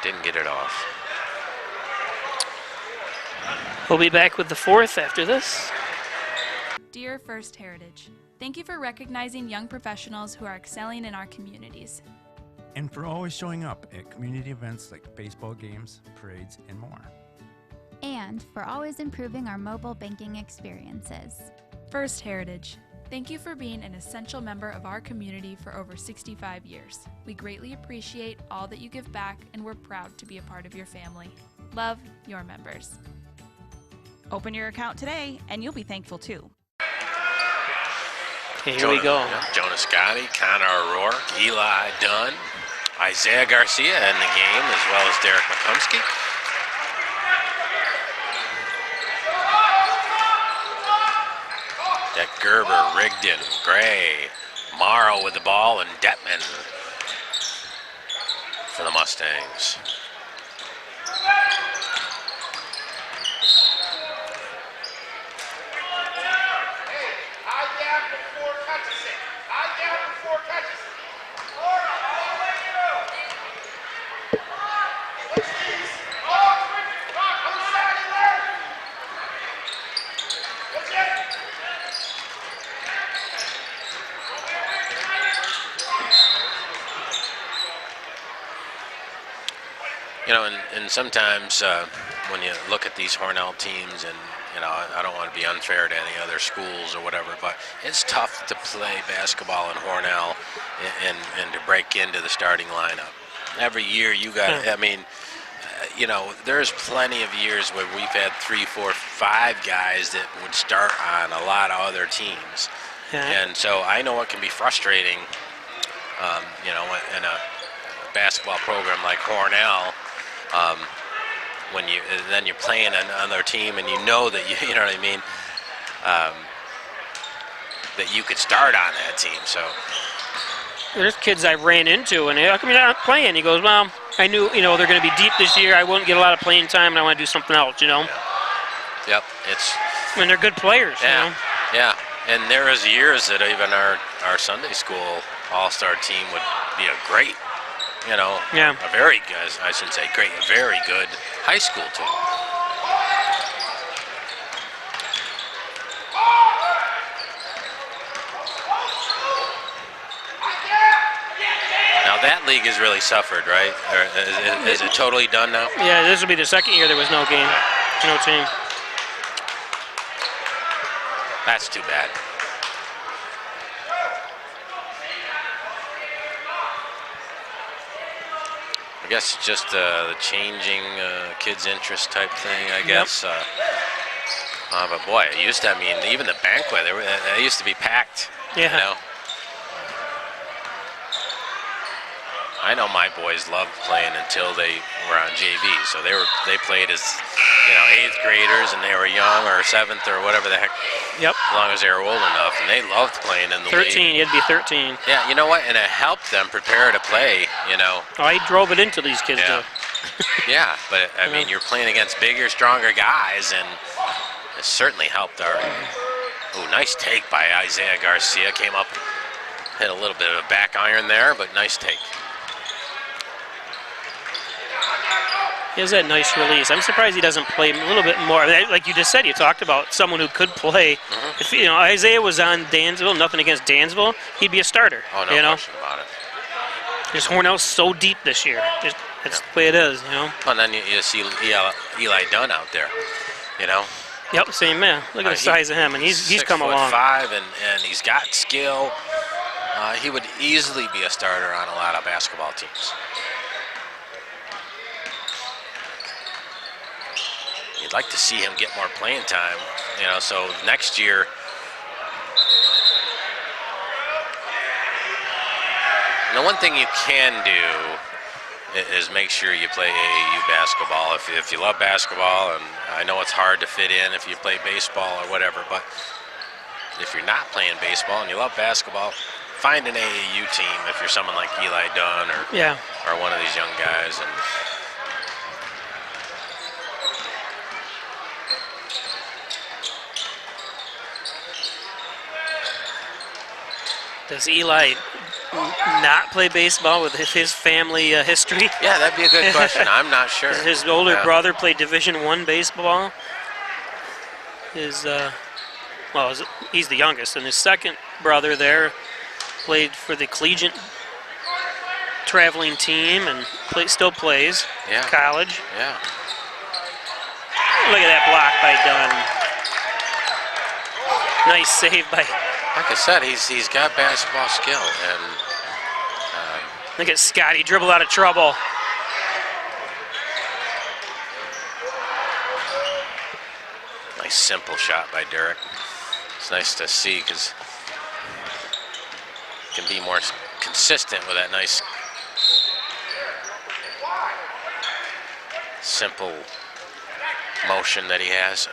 didn't get it off. we'll be back with the 4th after this. Dear First Heritage, thank you for recognizing young professionals who are excelling in our communities. And for always showing up at community events like baseball games, parades, and more. And for always improving our mobile banking experiences. First Heritage, thank you for being an essential member of our community for over 65 years. We greatly appreciate all that you give back, and we're proud to be a part of your family. Love, your members. Open your account today, and you'll be thankful too. Okay, here we go. Jonas Gotti, Connor O'Rourke, Eli Dunn. Isaiah Garcia in the game, as well as Derek McCumsky. Got Gerber, Rigdon, Gray, Morrow with the ball, and Detman for the Mustangs. You know, and sometimes when you look at these Hornell teams, and you know, I don't want to be unfair to any other schools or whatever, but it's tough to play basketball in Hornell and to break into the starting lineup. Every year you got, I mean, you know, there's plenty of years where we've had 3, 4, 5 guys that would start on a lot of other teams. And so I know it can be frustrating, you know, in a basketball program like Hornell, when then you're playing another team and you know that you know what I mean, that you could start on that team. So there's kids I ran into, and how come you're not playing? He goes, well, I knew, you know, they're going to be deep this year. I wouldn't get a lot of playing time, and I want to do something else, you know. Yep, it's. I mean, they're good players. Yeah, you know? yeah. And there was years that even our Sunday school all-star team would be a great, you know, a very good, I shouldn't say great, a very good high school team. Now that league has really suffered, right? Or is it totally done now? Yeah, this will be the second year there was no game, no team. That's too bad. I guess it's just the changing kids' interest type thing, I guess. But boy, it used to, I mean, even the banquet, they used to be packed, you know. I know my boys loved playing until they were on JV, so they played as, you know, 8th graders, and they were young, or 7th, or whatever the heck. Yep. As long as they were old enough, and they loved playing in the 13, league. you'd be 13. Yeah, you know what? And it helped them prepare to play, you know. Oh, I drove it into these kids, Yeah. Yeah, but I mean, you're playing against bigger, stronger guys, and it certainly helped our. Ooh, nice take by Isaiah Garcia. Came up, hit a little bit of a back iron there, but nice take. He has that nice release. I'm surprised he doesn't play a little bit more. Like you just said, you talked about someone who could play. If you know Isaiah was on Dansville, nothing against Dansville, he'd be a starter. Oh, no you know? question about it. Just Hornell's so deep this year. Just that's the way it is, you know. And then you see Eli Dunn out there, you know. Yep, same man. Look at the size of him, and he's come along. 6'5", and he's got skill. He would easily be a starter on a lot of basketball teams. You'd like to see him get more playing time, you know, so next year. The one thing you can do is make sure you play AAU basketball if you love basketball, and I know it's hard to fit in if you play baseball or whatever, but if you're not playing baseball and you love basketball, find an AAU team if you're someone like Eli Dunn or one of these young guys. And does Eli not play baseball with his family history? Yeah, that'd be a good question. I'm not sure. His older brother played Division I baseball. His he's the youngest, and his second brother there played for the collegiate traveling team and still plays college. Yeah. Look at that block by Dunn. Nice save by. Like I said, he's got basketball skill, and look at Scotty dribble out of trouble. Nice simple shot by Derek. It's nice to see because he can be more consistent with that nice simple motion that he has.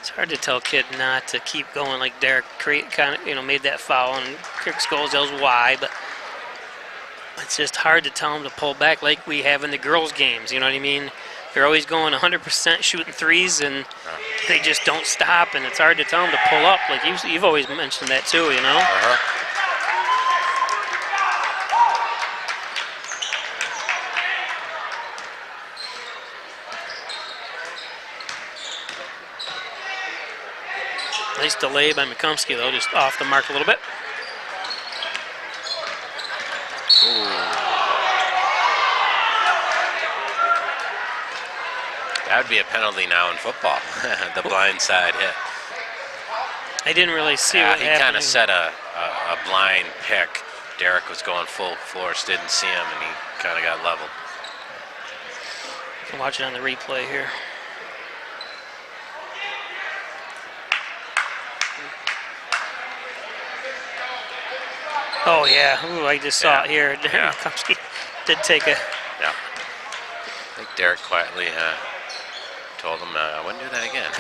It's hard to tell kid not to keep going like Derek made that foul and Kirk Scholes yells why, but it's just hard to tell him to pull back like we have in the girls' games. You know what I mean? They're always going 100% shooting threes, and they just don't stop, and it's hard to tell them to pull up. Like you've always mentioned that too, you know? Nice delay by McComsky, though, just off the mark a little bit. That would be a penalty now in football, the blind side hit. I didn't really see what happened. He kind of set a blind pick. Derek was going full force, didn't see him, and he kind of got leveled. You can watch it on the replay here. Oh, yeah. Ooh, I just saw it here. Yeah. McComsky did take a... Yeah. I think Derek quietly told him, I wouldn't do that again.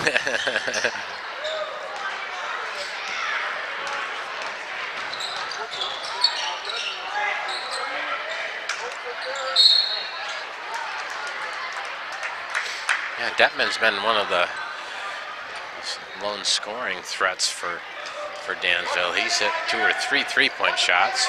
Yeah, Detman's been one of the lone scoring threats for Dansville. He's hit 2 or 3 3-point shots.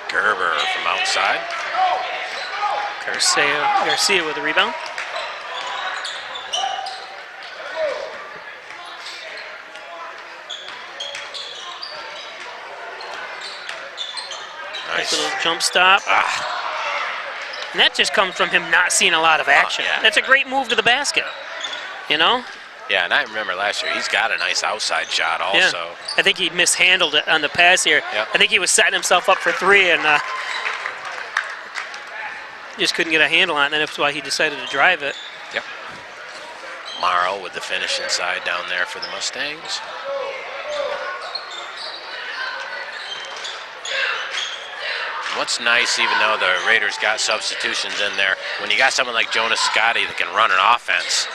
Gerber from outside. Garcia with the rebound. Nice little jump stop. And that just comes from him not seeing a lot of action. Yeah. That's a great move to the basket, you know? Yeah, and I remember last year, he's got a nice outside shot also. Yeah. I think he mishandled it on the pass here. Yep. I think he was setting himself up for 3 and just couldn't get a handle on it, and that's why he decided to drive it. Yep. Morrow with the finish inside down there for the Mustangs. What's nice, even though the Raiders got substitutions in there, when you got someone like Jonas Scotti that can run an offense,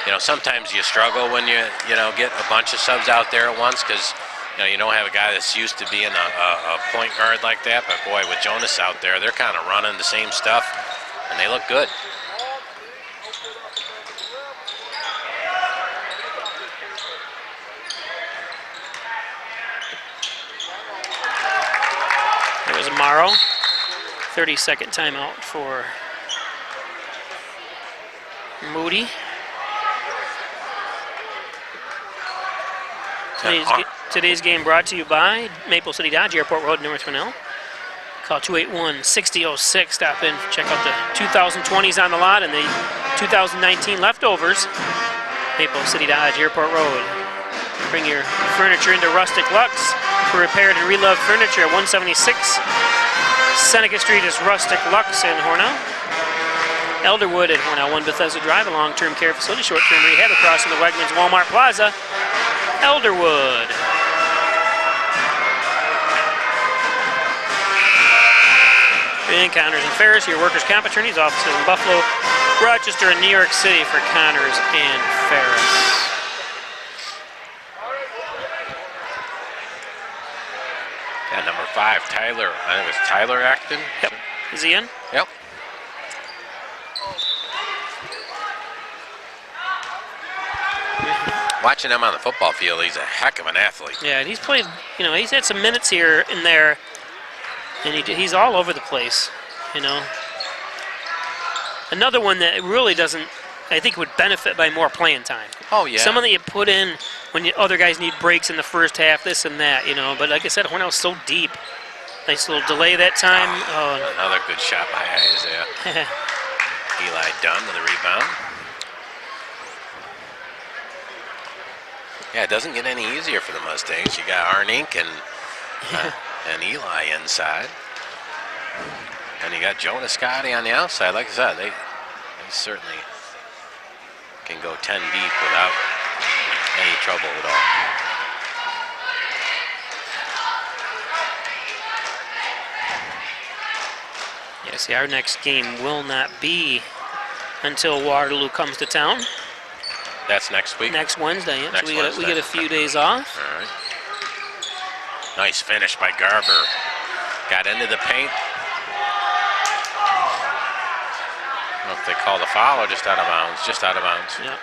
you know, sometimes you struggle when you get a bunch of subs out there at once because, you don't have a guy that's used to being a point guard like that. But, boy, with Jonas out there, they're kind of running the same stuff, and they look good. There was Morrow. 30-second timeout for Moody. Today's game brought to you by Maple City Dodge, Airport Road, North Hornell. Call 281-6006. Stop in, check out the 2020s on the lot and the 2019 leftovers. Maple City Dodge, Airport Road. Bring your furniture into Rustic Lux for repaired and reloved furniture at 176 Seneca Street is Rustic Lux in Hornell. Elderwood at Hornell, 1 Bethesda Drive, a long-term care facility, short-term rehab across from the Wegmans Walmart Plaza. Elderwood. And Connors and Ferris, your workers' comp attorneys, offices in Buffalo, Rochester, and New York City for Connors and Ferris. Yeah, number 5, Tyler. I think it was Tyler Acton. Yep. Is he in? Yep. Watching him on the football field, he's a heck of an athlete. Yeah, and he's played, he's had some minutes here and there, and he's all over the place, Another one that really doesn't, I think, would benefit by more playing time. Oh, yeah. Someone that you put in when other guys need breaks in the first half, this and that, you know. But like I said, Hornell's so deep. Nice little delay that time. Another good shot by Isaiah. Eli Dunn with a rebound. Yeah, it doesn't get any easier for the Mustangs. You got Arnink and Eli inside. And you got Jonas Scotty on the outside. Like I said, they certainly can go 10 deep without any trouble at all. Yeah, see, our next game will not be until Waterloo comes to town. That's next week? Next Wednesday, yeah. Next So Wednesday. we get a few days off. All right. Nice finish by Garber. Got into the paint. I don't know if they call the foul or just out of bounds. Just out of bounds. Yeah.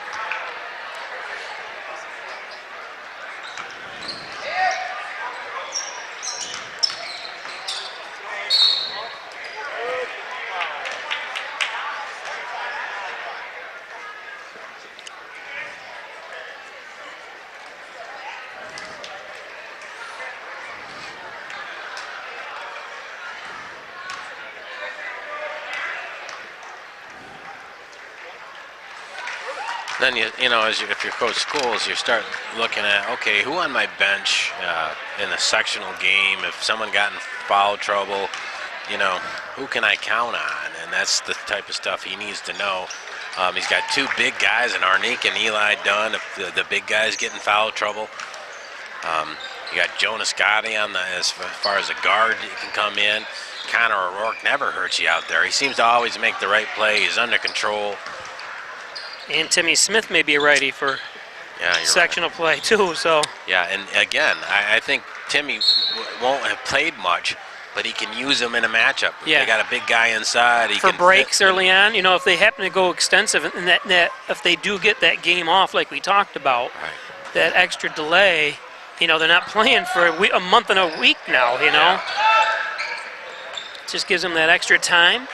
Then you know, if you coach schools, you start looking at, okay, who on my bench in the sectional game, if someone got in foul trouble, you know, who can I count on? And that's the type of stuff he needs to know. He's got two big guys, in Arnink and Eli Dunn. If the big guys get in foul trouble, you got Jonas Gotti on as far as a guard, he can come in. Connor O'Rourke never hurts you out there. He seems to always make the right play. He's under control. And Timmy Smith may be a righty for you're sectional play too. So yeah, and again, I think Timmy won't have played much, but he can use him in a matchup. Yeah. They got a big guy inside. He for can breaks early on, you know, if they happen to go extensive, and that if they do get that game off like we talked about, that extra delay, you know, they're not playing for a month and a week now, you know. Just gives them that extra time.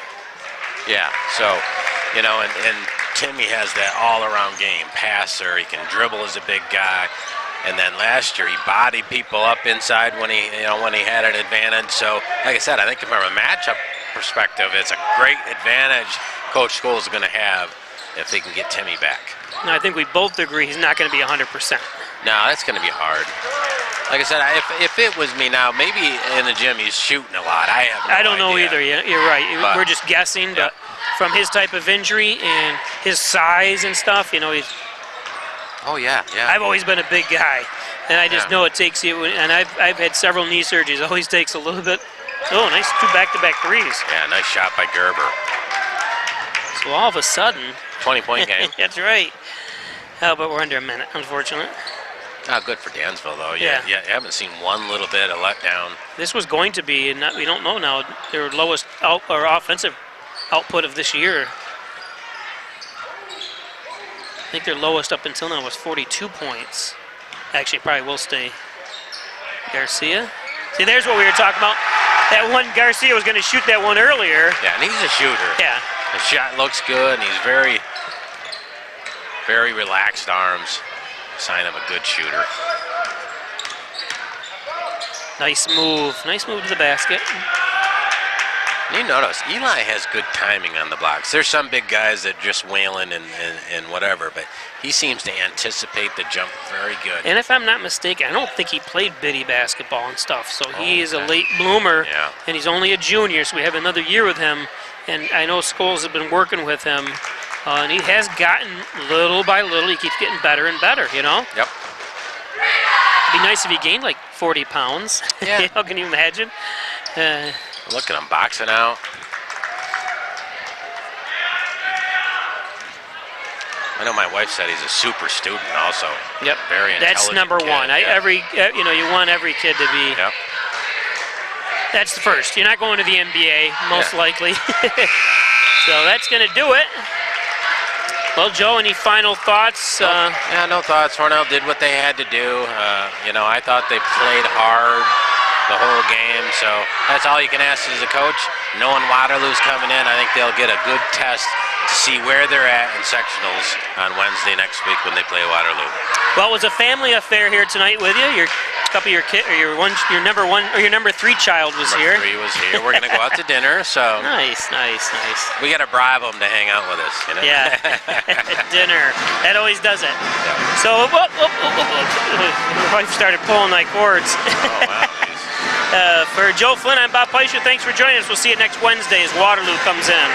Yeah, so, you know, and Timmy has that all-around game. Passer, he can dribble as a big guy. And then last year he bodied people up inside when he had an advantage. So, like I said, I think from a matchup perspective, it's a great advantage Coach Scholes is going to have if they can get Timmy back. No, I think we both agree he's not going to be 100%. No, that's going to be hard. Like I said, if it was me now, maybe in the gym he's shooting a lot. I don't know either. You're right. But, we're just guessing, but from his type of injury and his size and stuff, you know, he's. Oh yeah. I've always been a big guy, and I just know it takes you. And I've had several knee surgeries. It always takes a little bit. Oh, nice 2 back-to-back threes. Yeah, nice shot by Gerber. So all of a sudden, 20-point game. That's right. Oh, but we're under a minute, unfortunately. Oh, good for Dansville, though. Yeah. You haven't seen one little bit of letdown. This was going to be, and we don't know now, their lowest offensive output of this year. I think their lowest up until now was 42 points. Actually, probably will stay. Garcia. See, there's what we were talking about. That one, Garcia was going to shoot that one earlier. Yeah, and he's a shooter. Yeah. The shot looks good, and he's very, very relaxed arms. Sign of a good shooter. Nice move. Nice move to the basket. You notice, Eli has good timing on the blocks. There's some big guys that just wailing and whatever, but he seems to anticipate the jump very good. And if I'm not mistaken, I don't think he played biddy basketball and stuff, so he is a late bloomer, and he's only a junior, so we have another year with him. And I know Scholes has been working with him, and he has gotten little by little. He keeps getting better and better, you know? Yep. It'd be nice if he gained like 40 pounds. Yeah. How can you imagine? Look at him boxing out. I know my wife said he's a super student also. Yep. Very intelligent. That's number kid. one. Yeah. You want every kid to be. Yep. That's the first. You're not going to the NBA, most likely. So that's going to do it. Well, Joe, any final thoughts? No thoughts. Hornell did what they had to do. I thought they played hard the whole game, so that's all you can ask as a coach. Knowing Waterloo's coming in, I think they'll get a good test to see where they're at in sectionals on Wednesday next week when they play Waterloo. Well, it was a family affair here tonight with you. Your couple of your kid, or your number 3 child was here. Number 3 was here. We're gonna go out to dinner, so Nice. we gotta bribe them to hang out with us. You know? Yeah, dinner. That always does it. Yeah. So, my wife started pulling my cords. Oh wow. Geez. For Joe Flynn, I'm Bob Peischer. Thanks for joining us. We'll see you next Wednesday as Waterloo comes in.